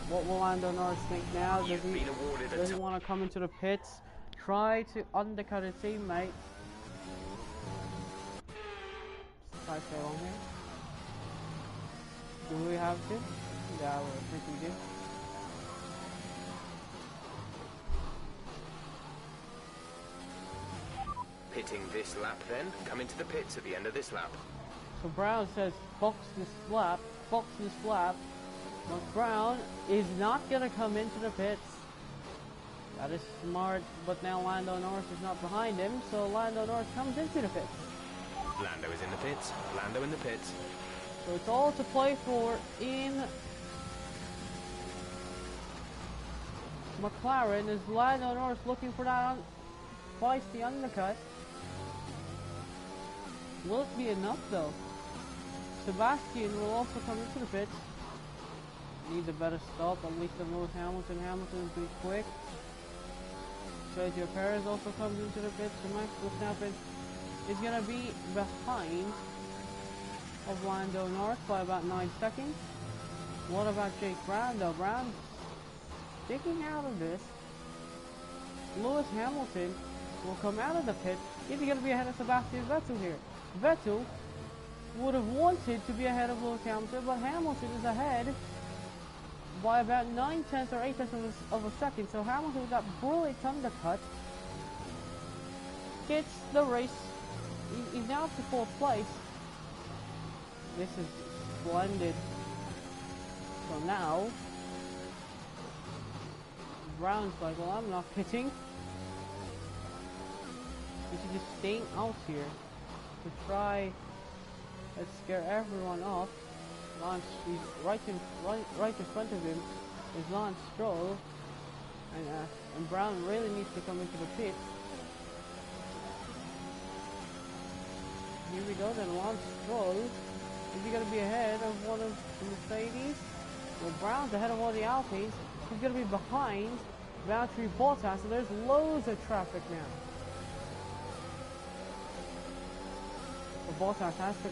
What will Lando Norris think now? Does he want to come into the pits, try to undercut his teammate? Try to stay along here. Do we have to? Yeah, I think we do. Pitting this lap then. Come into the pits at the end of this lap. So Brown says, box this lap. But Brown is not going to come into the pits. That is smart, but now Lando Norris is not behind him, so Lando Norris comes into the pits. Lando is in the pits. Lando in the pits. So it's all to play for in McLaren. Is Lando Norris looking for that feisty undercut? Will it be enough though? Sebastian will also come into the pits. Needs a better stop, at least than Lewis Hamilton. Hamilton will be quick. Sergio Perez also comes into the pits. So Max Verstappen is going to be behind of Lando Norris by about 9 seconds. What about Jake Brown though? Brown sticking out of this. Lewis Hamilton will come out of the pit. Is he going to be ahead of Sebastian Vettel here? Vettel would have wanted to be ahead of Lewis Hamilton, but Hamilton is ahead by about 9/10 or 8/10 of a second. So Hamilton with that brilliant undercut gets the race. He's now up to 4th place. This is splendid. So now, Brown's like, well, I'm not pitting. We should just stay out here to try and scare everyone off. Lance, he's right in front of him is Lance Stroll, and Brown really needs to come into the pit. Here we go then, Lance Stroll. Is he going to be ahead of one of the Mercedes? Well, Brown's ahead of one of the Alpines. He's going to be behind Valtteri Bottas, so there's loads of traffic now. So Bottas has to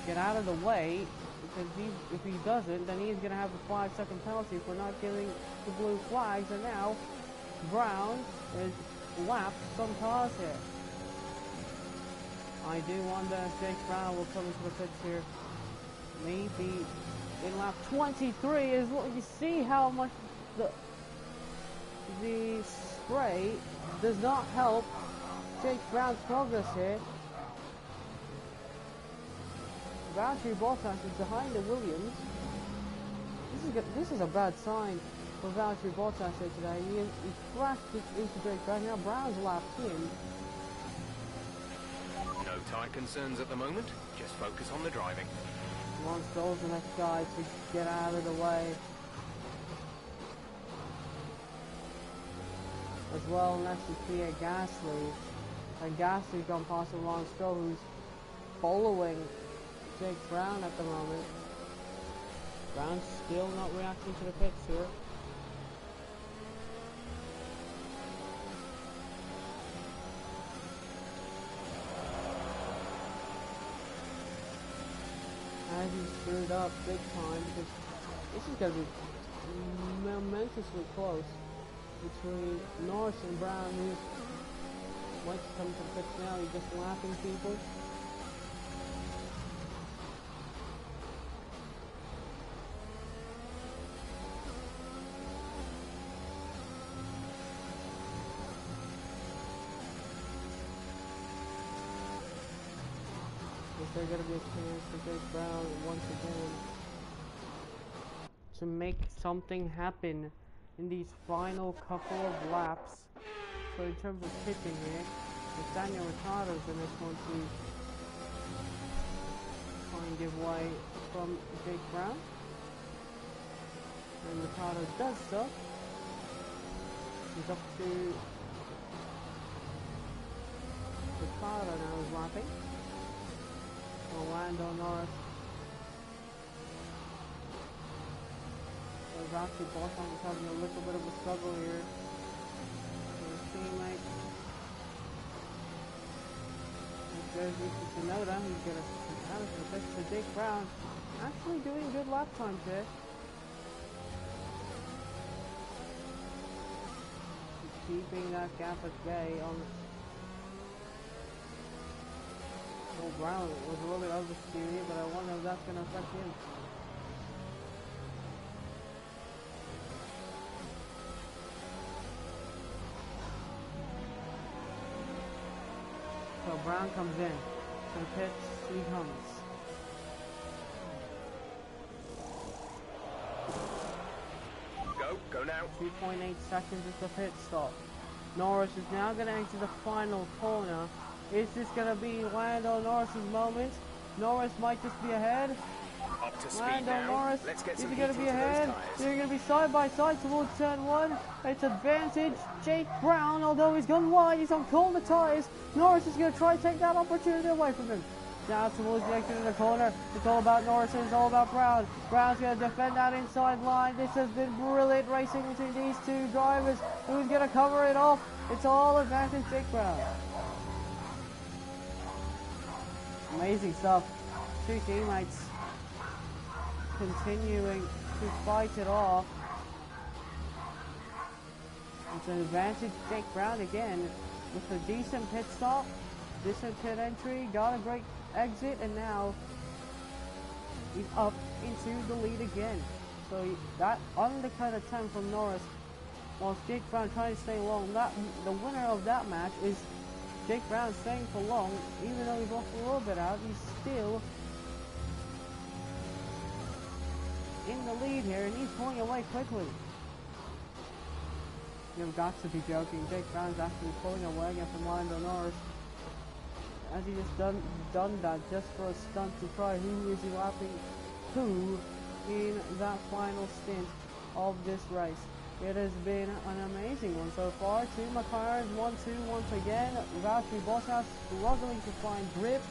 get out of the way, because if he doesn't, then he's going to have a 5-second penalty for not giving the blue flags, and now Brown is lapped some cars here. I do wonder if Jake Brown will come into the pits here. Maybe in lap 23 is what you see how much the spray does not help Jake Brown's progress here. Valtteri Bottas is behind the Williams. This is a bad sign for Valtteri Bottas here today. He crashed into Jake Brown. Now Brown's lapped in. No tyre concerns at the moment. Just focus on the driving. Lance Stroll's the next guy to get out of the way. As well, next is Pierre Gasly. And Gasly's gone past Lance Stroll, who's following Jake Brown at the moment. Brown's still not reacting to the pits here. As he screwed up big time, because this is going to be momentously close between Norris and Brown, who's wants to come to the pits now. He's just lapping people. Is there going to be a chance for Jake Brown once again to make something happen in these final couple of laps? So in terms of pitting here, if Daniel Ricciardo's the next one to try and give way from Jake Brown. And Ricciardo does so. He's up to Ricciardo now is lapping. Lando Norris. So Valtteri Bottas is having a little bit of a struggle here with his teammate. There's Yuki Tsunoda, who's going to come out of the pits. So Jake Brown actually doing good lap times here. He's keeping that gap at bay on Well, Brown was a little bit oversteered, but I wonder if that's going to affect him. So Brown comes in to the pits, he comes. Go now. 2.8 seconds is the pit stop. Norris is now going to enter the final corner. Is this going to be Lando Norris's moment? Norris might just be ahead. Up to speed Lando now. Norris, Let's get is some he heat going to be into ahead? those tyres. They're going to be side by side towards turn 1. It's advantage Jake Brown, although he's gone wide, he's on colder tyres. Norris is going to try to take that opportunity away from him. Now towards the exit of the corner. It's all about Norris and it's all about Brown. Brown's going to defend that inside line. This has been brilliant racing between these two drivers. Who's going to cover it off? It's all advantage Jake Brown. Amazing stuff. Two teammates continuing to fight it off. It's an advantage Jake Brown again with a decent pit stop, decent pit entry, got a great exit, and now he's up into the lead again. So that undercut attempt from Norris, whilst Jake Brown trying to stay long, the winner of that match is Jake Brown staying for long. Even though he's lost a little bit out, he's still in the lead here, and he's pulling away quickly. You've got to be joking. Jake Brown's actually pulling away again from Lando Norris. Has he just done that just for a stunt to try who is he lapping who in that final stint of this race? It has been an amazing one so far. Two McLarens, 1-2 once again. Valtteri Bottas struggling to find grip.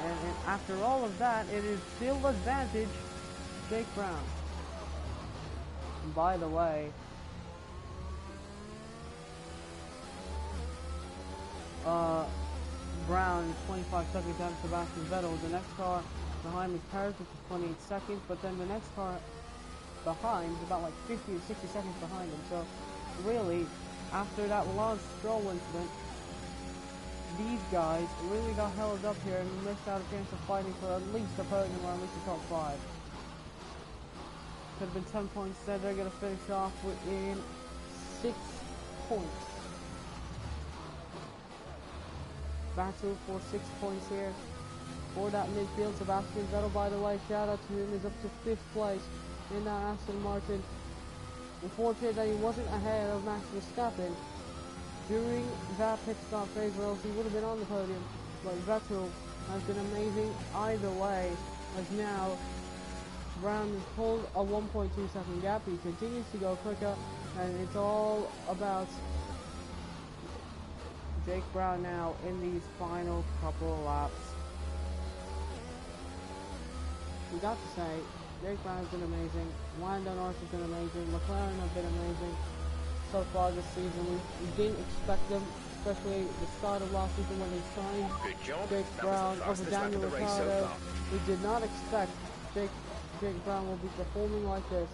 And after all of that, it is still advantage Jake Brown. And by the way, Brown is 25 seconds down to Sebastian Vettel. The next car behind is Paris, which is 28 seconds, but then the next car behind is about like 50 or 60 seconds behind him. So really, after that Lance Stroll incident, these guys really got held up here and missed out a chance of fighting for at least a podium or at least a top 5. Could have been 10 points there. They're going to finish off within 6 points. Battle for 6 points here for that midfield. Sebastian Vettel, by the way, shout out to him, is up to 5th place in that Aston Martin. Unfortunate that he wasn't ahead of Max Verstappen during that pit stop phase, or else he would have been on the podium. But Vettel has been amazing either way, as now Brown has pulled a 1.2 second gap. He continues to go quicker, and it's all about Jake Brown now in these final couple of laps. We got to say, Jake Brown's been amazing, Lando Norris has been amazing, McLaren have been amazing so far this season. We didn't expect them, especially the start of last season when they signed Jake Brown over Daniel Ricciardo. We did not expect Jake Brown will be performing like this.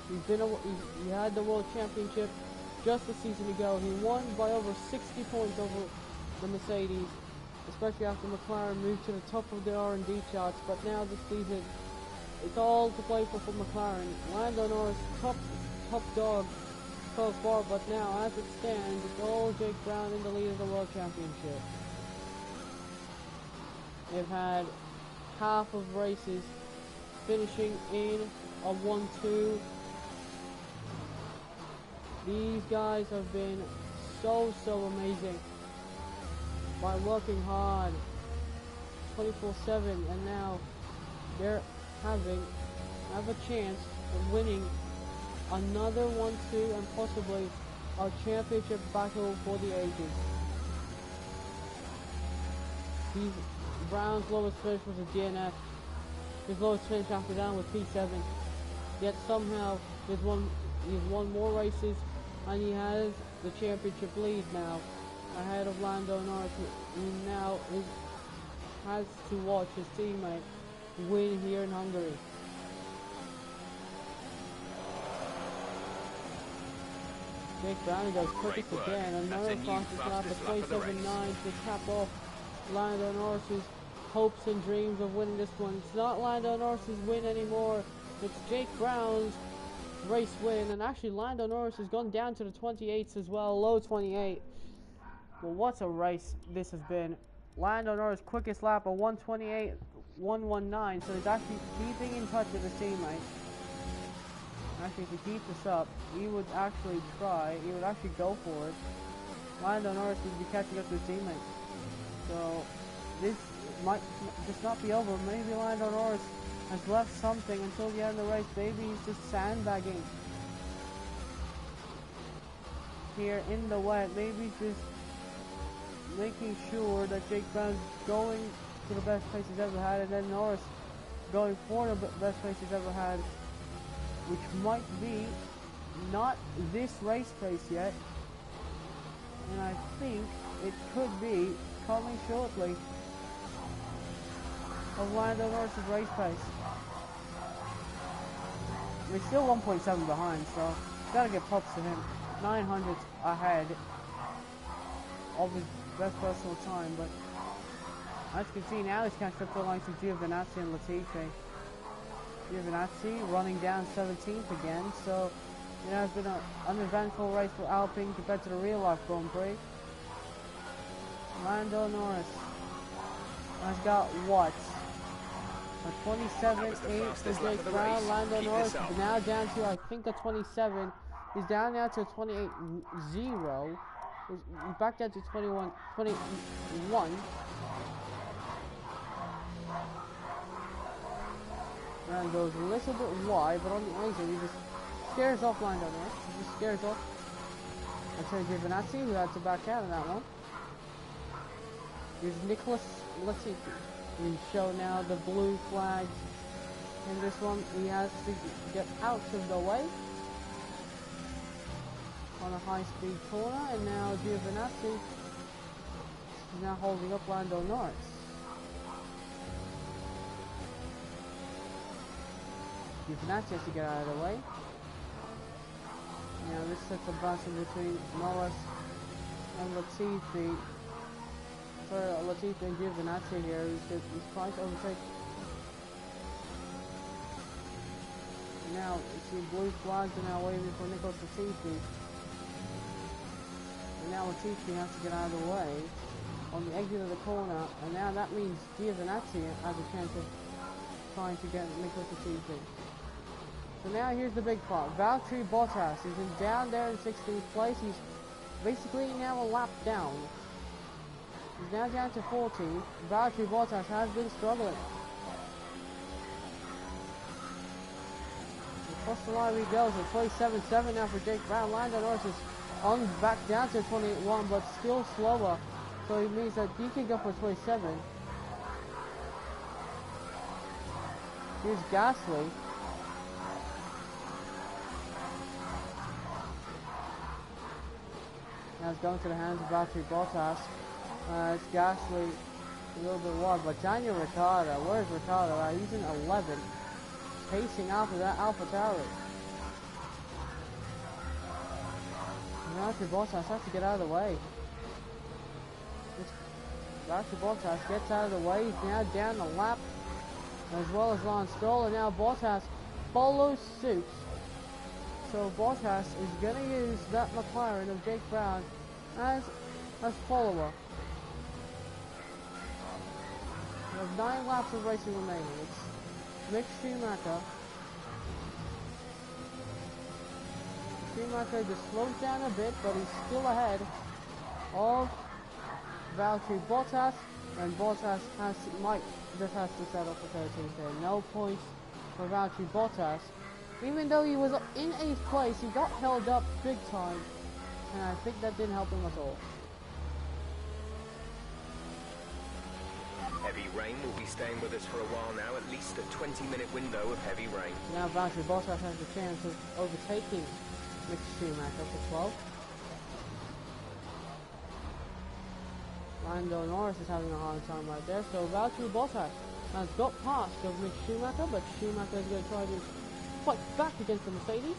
He had the World Championship just a season ago. He won by over 60 points over the Mercedes, especially after McLaren moved to the top of the R&D charts. But now this season, it's all to play for McLaren. Lando Norris, top dog so far, but now as it stands, it's all Jake Brown in the lead of the World Championship. They've had half of races finishing in a 1-2. These guys have been so amazing by working hard 24/7, and now they're have a chance of winning another 1-2 and possibly a championship battle for the ages. Brown's lowest finish was a DNF. His lowest finish after that was P7. Yet somehow he's won more races, and he has the championship lead now ahead of Lando Norris, who now has to watch his teammate win here in Hungary. Jake Brown goes quickest again, another fastest lap of 27.9 to cap off Lando Norris's hopes and dreams of winning this one. It's not Lando Norris's win anymore, it's Jake Brown's race win, and actually Lando Norris has gone down to the 28s as well, low 28. Well, what a race this has been. Lando Norris quickest lap of 1:28.119, so he's actually keeping in touch with his teammate. Actually, if he keeps this up, he would actually go for it. Lando Norris would be catching up to his teammate. So this might just not be over. Maybe Lando Norris has left something until the end of the race. Maybe he's just sandbagging here in the wet. Maybe he's just making sure that Jake Brown's going to the best pace he's ever had, and then Norris going for the best pace he's ever had, which might be not this race pace yet, and I think it could be coming shortly of Lando Norris's race pace. We're still 1.7 behind, so gotta give props to him. 900 ahead of his best personal time, but as you can see now, he's catching up to the likes of Giovinazzi and Latifi. Giovinazzi running down 17th again, so you know, it's been an uneventful race for Alpine compared to the real life Grand Prix. Lando Norris has got what? A 27.8 for Jake Brown. Lando Norris is now down to, I think, a 27. He's down now to a 28.0. He's back down to 21. And goes a little bit wide, but on the exit, he just scares off Lando Norris. He just scares off. Until Giovinazzi, who had to back out of that one. Here's Nicholas Latifi. We show now the blue flags. In this one, he has to get out of the way on a high-speed corner, and now Giovinazzi is now holding up Lando Norris. Giovinazzi has to get out of the way. Now this sets a battle between Norris and Latifi. Latifi and Giovinazzi here. He's trying to overtake. Now you see blue flags are now waving for Nicholas Latifi. And now Latifi has to get out of the way on the exit of the corner, and now that means Giovinazzi has a chance of trying to get Nicholas Latifi. So now here's the big part. Valtteri Bottas is down there in 16th place. He's basically now a lap down. He's now down to 14th. Valtteri Bottas has been struggling. Across the line he goes at 27.7 now for Jake Brown. Lando Norris is on back down to 28.1, but still slower. So it means that he can go for 27. Here's Gasly. Now it's going to the hands of Valtteri Bottas. It's Gasly a little bit wide, but Daniel Ricciardo, where's Ricciardo at? He's in 11th, pacing after that AlphaTauri. Valtteri Bottas has to get out of the way. Valtteri Bottas gets out of the way. He's now down the lap, as well as Lance Stroll, and now Bottas follows suit. So Bottas is going to use that McLaren of Jake Brown as follower. We have 9 laps of racing remaining. It's Mick Schumacher. Schumacher just slows down a bit, but he's still ahead of Valtteri Bottas, and Bottas just has to settle for 13th there. No points for Valtteri Bottas. Even though he was in 8th place, he got held up big time, and I think that didn't help him at all. Heavy rain will be staying with us for a while now, at least a 20-minute window of heavy rain. Now Valtteri Bottas has the chance of overtaking Mick Schumacher for 12. Lando Norris is having a hard time right there, so Valtteri Bottas has got past of Mick Schumacher, but Schumacher is going to try to fight back against the Mercedes.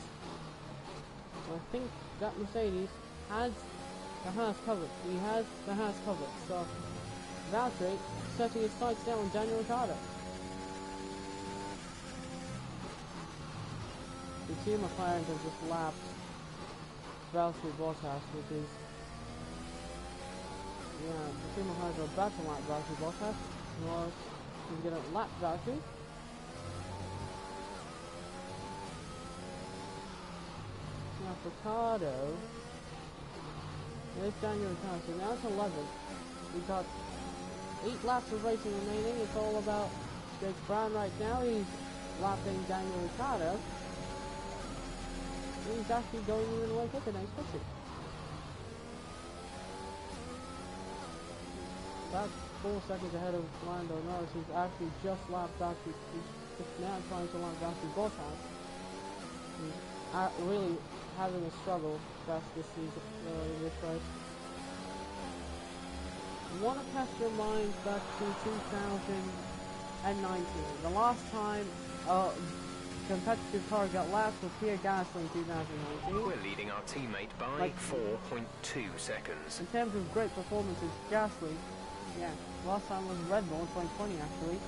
So I think that Mercedes has the Haas covered. He has the Haas covered. So Valtteri setting his sights down on Daniel Ricciardo. The two McLarens have just lapped Valtteri Bottas, which is the two McLarens are about to lap Valtteri Bottas. Norris is going to lap Valtteri. Now Ricciardo, there's Daniel Ricciardo, so now it's 11. We've got 8 laps of racing remaining. It's all about Jake Brown right now. He's lapping Daniel Ricciardo. He's actually going even way quicker than expected. About 4 seconds ahead of Lando Norris, who's actually just lapped Valtteri. He's now trying to lap Valtteri Bottas. He's really having a struggle this season, this race. I want to cast your minds back to 2019. The last time competitive car got lapped with Pierre Gasly in 2019. We're leading our teammate by Like, 4.2 seconds. in terms of great performances, Gasly, yeah, last time was Red Bull in 2020 actually.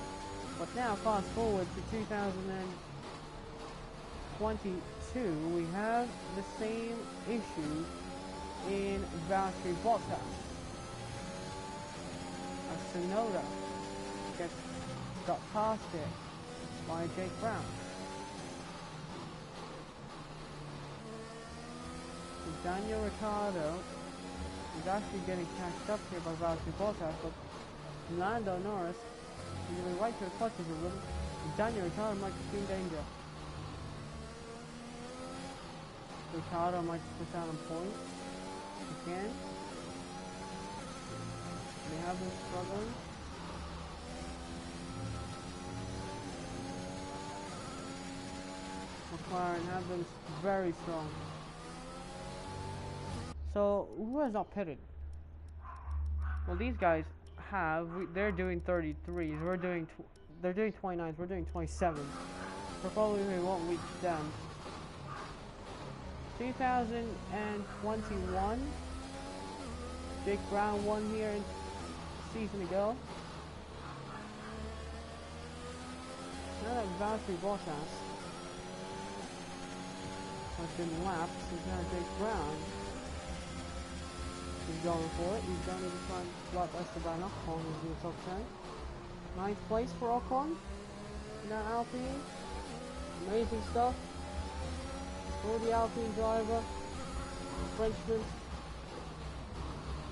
But now, fast forward to 2022, we have the same issue in Valtteri Bottas. As Tsunoda got past it by Jake Brown. So Daniel Ricciardo is actually getting catched up here by Valtteri Bottas, but Lando Norris is going right to the clutches a little. Daniel Ricciardo might be in danger. Ricciardo might push out on points. Again. They have been struggling. McLaren have been very strong. So, who has not pitted? Well, these guys have. They're doing 33s. They're doing 29s. We're doing 27s. So probably we won't reach them. 2021. Jake Brown won here a season ago. Now that Valtteri Bottas has been lapped, so now Jake Brown is going for it. He's going to try and lap Esteban Ocon in the top 10. 9th place for Ocon in that Alpine. Amazing stuff for the Alpine driver, the Frenchman.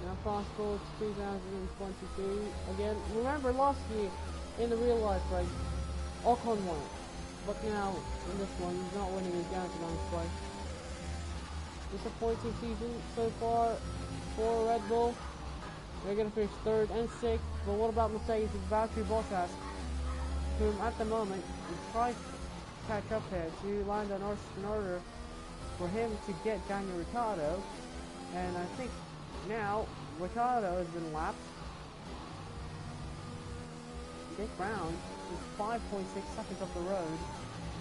Now fast forward to 2022. Again, remember last year in the real life race, Ocon won it. But now in this one, he's not winning his down to 9th place. Disappointing season so far for Red Bull. They're going to finish 3rd and 6th. But what about Mercedes and Valtteri Bottas, whom at the moment is trying to catch up here to Lando Norris in order for him to get Daniel Ricciardo. And I think now Ricciardo has been lapped. Jake Brown is 5.6 seconds up the road.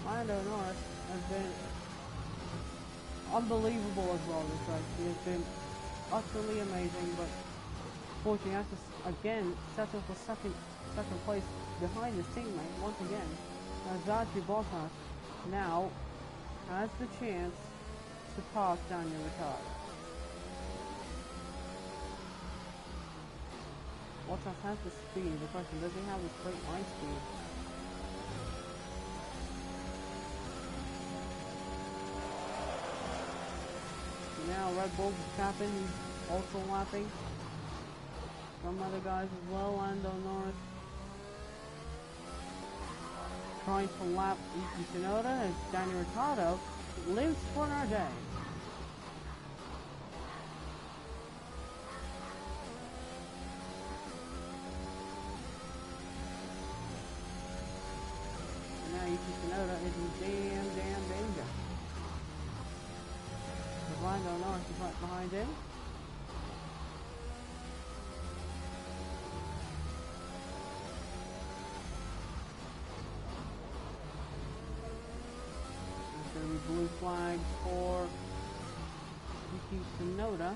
Lando Norris has been unbelievable as well this race. He has been utterly amazing, but fortunately has to again settle for second place behind his teammate once again. As Valtteri Bottas now has the chance to pass Daniel Ricciardo. Bottas has the speed. The question, does he have the straight line speed? Now Red Bull Verstappen, he's also lapping. Some other guys as well, Lando Norris trying to lap Yuki Tsunoda as Daniel Ricciardo lives for another day. And now Yuki Tsunoda is in damn danger. Lando Norris is right behind him. There's going to be blue flags for Yuki Tsunoda.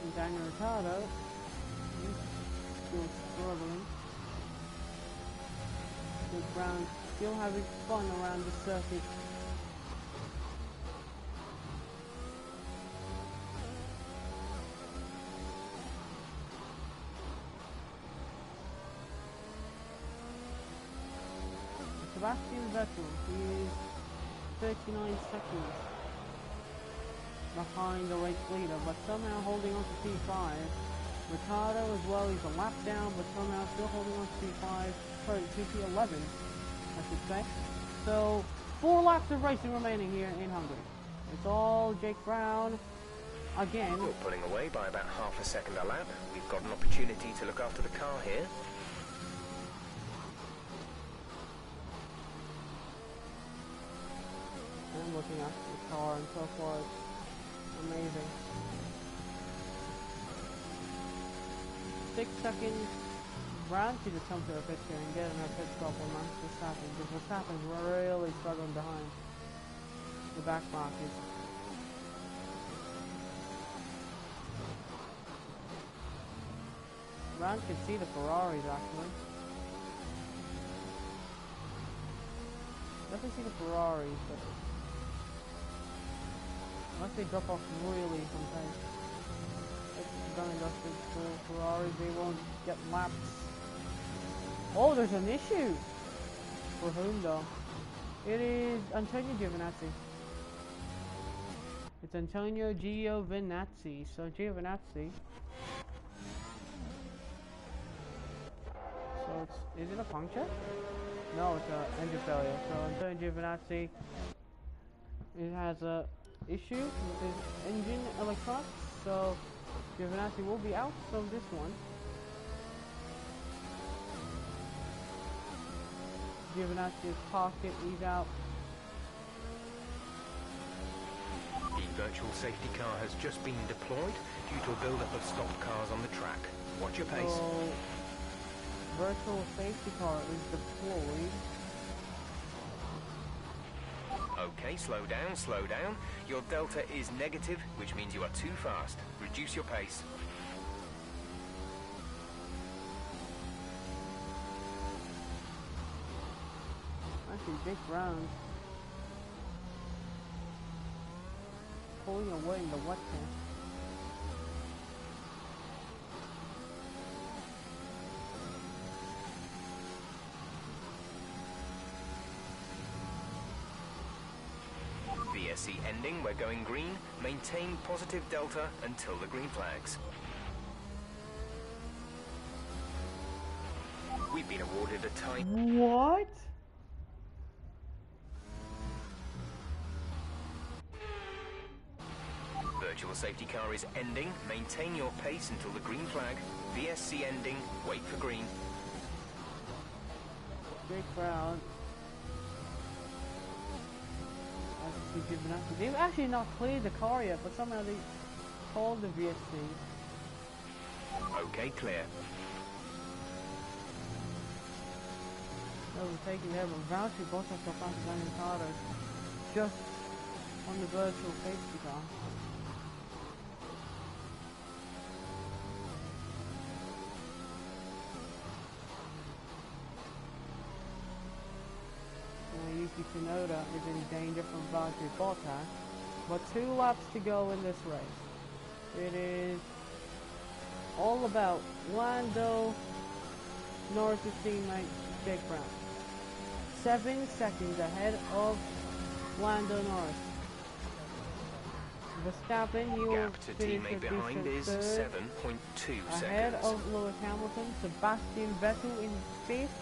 And Daniel Ricciardo is still struggling. Jake Brown still having fun around the circuit. Sebastian Vettel, he is 39 seconds behind the race leader, but somehow holding on to P5. Ricciardo as well, he's a lap down, but somehow still holding on to P5, sorry, P11. I should say. So, 4 laps of racing remaining here in Hungary. It's all Jake Brown again. We're pulling away by about half a second a lap. We've got an opportunity to look after the car here. I'm looking after the car and so far it's amazing. 6 seconds Brown could just come to a pit here and get another pit stop on Max Verstappen, because Verstappen's really struggling behind the back market. Brown can see the Ferraris actually. Definitely see the Ferraris, but unless they drop off really sometime. Done industrial school Ferraris, they won't get laps. Oh, there's an issue! For whom though? It is Antonio Giovinazzi. It's Antonio Giovinazzi. So Giovinazzi. So it's, is it a puncture? No, it's an engine failure. So Antonio Giovinazzi, it has a issue with his engine electronics. So Giovinazzi will be out from this one. Giovinazzi is parked it, he's out. The virtual safety car has just been deployed due to a build-up of stopped cars on the track. Watch your pace. So, virtual safety car is deployed. Okay, slow down, slow down. Your delta is negative, which means you are too fast. Reduce your pace. Actually, Big Brown pulling away in the wet tent. VSC ending, we're going green. Maintain positive delta until the green flags. We've been awarded a time. What? Virtual safety car is ending. Maintain your pace until the green flag. VSC ending, wait for green. Big Brown. They've actually not cleared the car yet, but somehow they called the VSC. Okay, clear. Overtaking there, but Valtteri Bottas got faster than Ricardo just on the virtual safety car. Yuki Tsunoda is in danger from Valtteri Bottas, but 2 laps to go in this race. It is all about Lando Norris's teammate Big Brown. 7 seconds ahead of Lando Norris. Verstappen, he will Gap to finish teammate at behind is third, 7.2 ahead seconds. of Lewis Hamilton. Sebastian Vettel in 5th.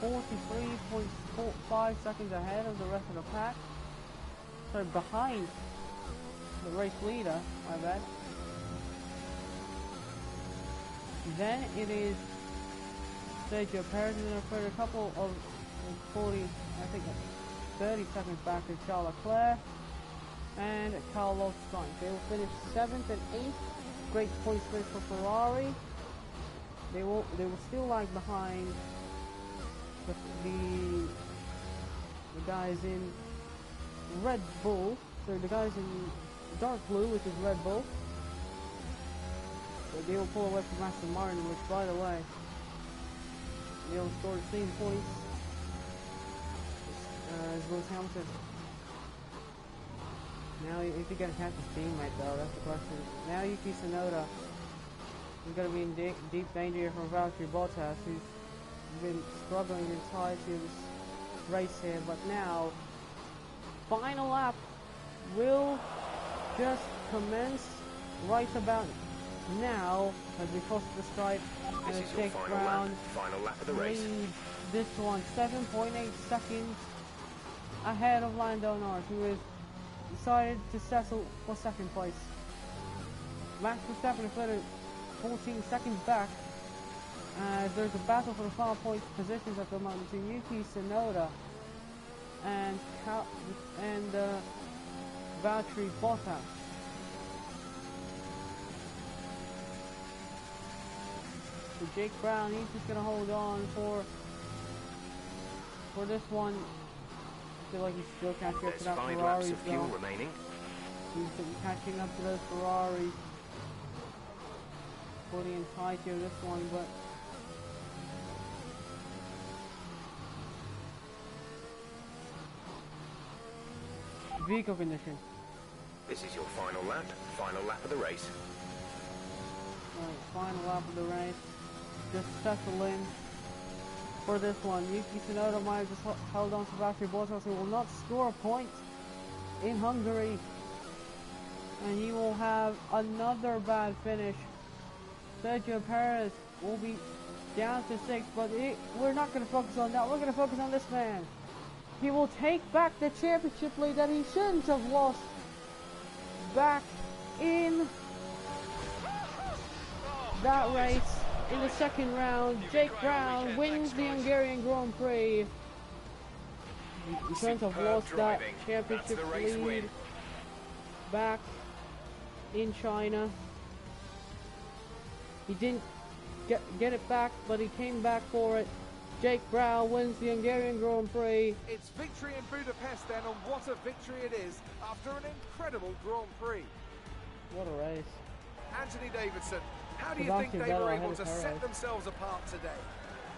43.5 seconds ahead of the rest of the pack. So behind the race leader, my bad. Then it is Sergio Perez, and then for a couple of 40, I think 30 seconds back to Charles Leclerc and Carlos Sainz. They will finish 7th and 8th. Great points finish for Ferrari. They will still lag behind the guys in Red Bull, so the guys in dark blue, which is Red Bull. So they will pull away from Aston Martin, which, by the way, they will score the same points as Lewis Hamilton. Now, if you get a catch his teammate, though, that's the question. Now Yuki Tsunoda is going to be in deep danger from Valtteri Bottas, who's been struggling inside to this race here, but now final lap will just commence right about now as we cross the stripe. This is your final lap of the race. Leads this one 7.8 seconds ahead of Lando Norris, who has decided to settle for 2nd place. Max Verstappen is 14 seconds back. There's a battle for the final point positions at the moment between Yuki Tsunoda and Valtteri Bottas. So Jake Brown, he's just gonna hold on for this one. I feel like he's still catching up to that There's 5 Ferrari. laps of fuel remaining. He's catching up to those Ferraris. Pretty in tight here this one, but vehicle condition. This is your final lap of the race. Alright, final lap of the race. Just settle in for this one. Yuki Tsunoda might have just held on to Valtteri Bottas, who will not score a point in Hungary. And he will have another bad finish. Sergio Perez will be down to 6, but we're not going to focus on that. We're going to focus on this man. He will take back the championship lead that he shouldn't have lost back in that race in the second round. Jake Brown wins the Hungarian Grand Prix. He shouldn't have lost that championship lead back in China. He didn't get it back, but he came back for it. Jake Brown wins the Hungarian Grand Prix. It's victory in Budapest then, and what a victory it is after an incredible Grand Prix. What a race. Anthony Davidson, how do you think they were able to set themselves apart today?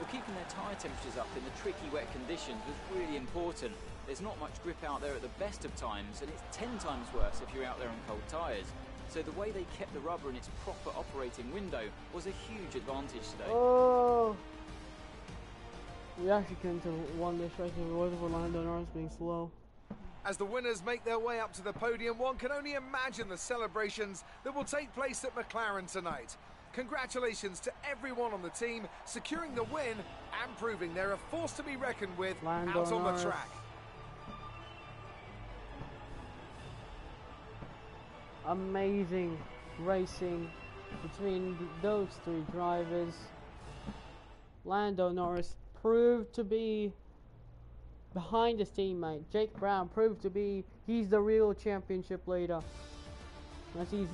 Well, keeping their tyre temperatures up in the tricky wet conditions was really important. There's not much grip out there at the best of times, and it's 10 times worse if you're out there on cold tyres. So the way they kept the rubber in its proper operating window was a huge advantage today. Oh! We actually couldn't have won this race if it wasn't for Lando Norris being slow. As the winners make their way up to the podium, one can only imagine the celebrations that will take place at McLaren tonight. Congratulations to everyone on the team, securing the win and proving they're a force to be reckoned with Lando out on Norris. the track. Amazing racing between those three drivers. Lando Norris proved to be behind his teammate. Jake Brown proved to be he's the real championship leader, as he's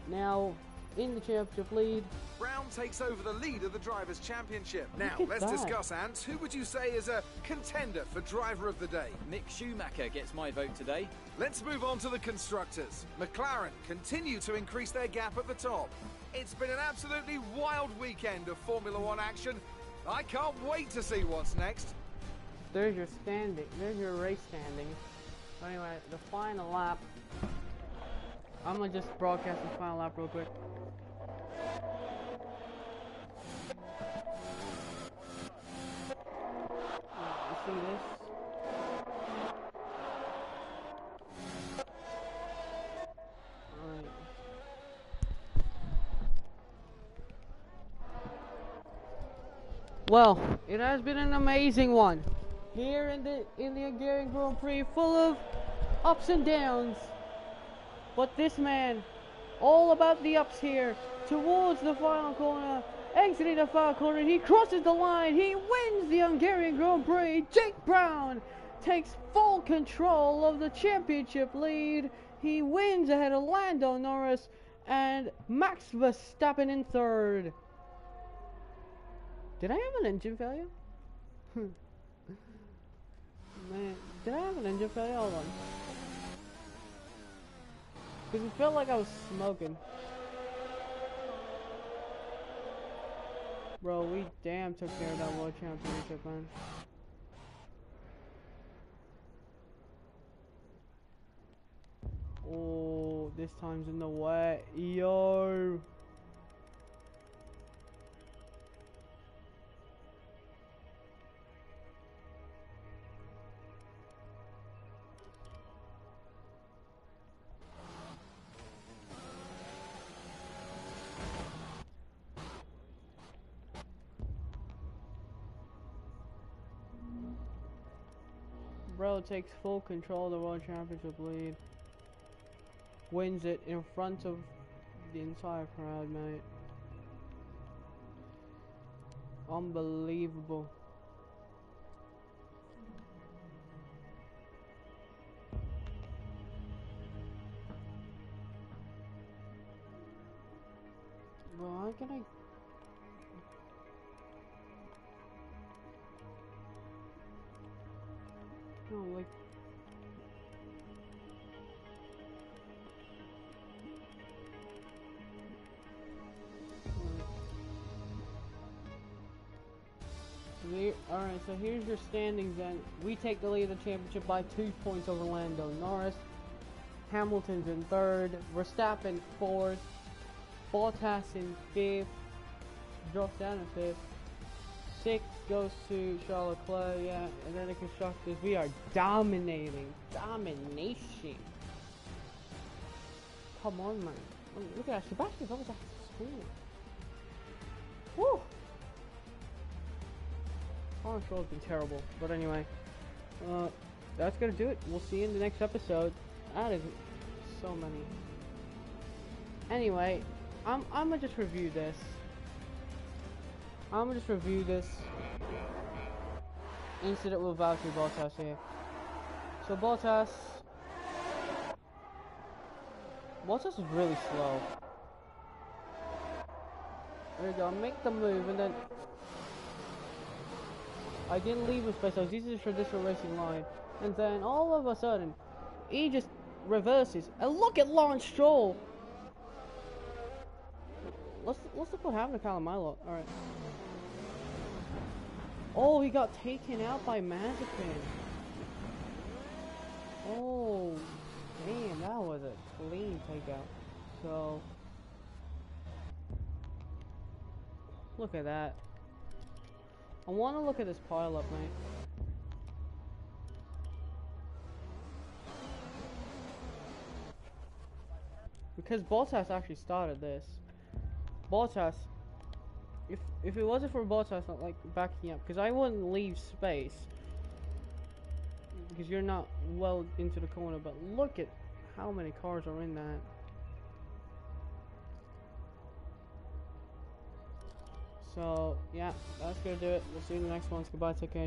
now in the championship lead. Brown takes over the lead of the Drivers' Championship. Now, Look at let's that. discuss, Ant. Who would you say is a contender for Driver of the Day? Mick Schumacher gets my vote today. Let's move on to the Constructors. McLaren continue to increase their gap at the top. It's been an absolutely wild weekend of Formula One action. I can't wait to see what's next. There's your standing. There's your race standing. Anyway, the final lap. I'm gonna just broadcast the final lap real quick. You see this? Alright. Well, it has been an amazing one here in the Hungarian Grand Prix, full of ups and downs. But this man, all about the ups here, towards the final corner, exiting the final corner, he crosses the line, he wins the Hungarian Grand Prix. Jake Brown takes full control of the championship lead. He wins ahead of Lando Norris and Max Verstappen in third. Did I have an engine failure? Man, did I have an engine failure? Hold on. Because it felt like I was smoking. Bro, we damn took care of that world championship, man. Oh, this time's in the wet. Yo. Bro takes full control of the World Championship lead. Wins it in front of the entire crowd, mate. Unbelievable. Bro, how can I... No, like. Alright, so here's your standings then. We take the lead of the championship by 2 points over Lando Norris. Hamilton's in 3rd. Verstappen 4th. Bottas in 5th. Drops down in 5th. 6th goes to Charles Leclerc, yeah. And then the constructors, we are dominating. Domination. Come on, man. Look at that. Sebastian's almost after school. Woo! Control's been terrible, but anyway, that's gonna do it. We'll see you in the next episode. That is so many. Anyway, I'm gonna just review this. Incident with Valtteri Bottas here. So Bottas is really slow. There you go. Make the move, and then. I didn't leave him space, I was using the traditional racing line. And then all of a sudden, he just reverses. And look at Lawrence Stroll! Let's look what happened to Calamilo. Alright. Oh, he got taken out by Mazepin. Oh, damn, that was a clean takeout. So, look at that. I want to look at this pile up, mate. Because Bottas actually started this. Bottas, if it wasn't for Bottas not like backing up, because I wouldn't leave space. Because you're not well into the corner, but look at how many cars are in that. So, yeah, that's gonna do it. We'll see you in the next one. Goodbye, take care.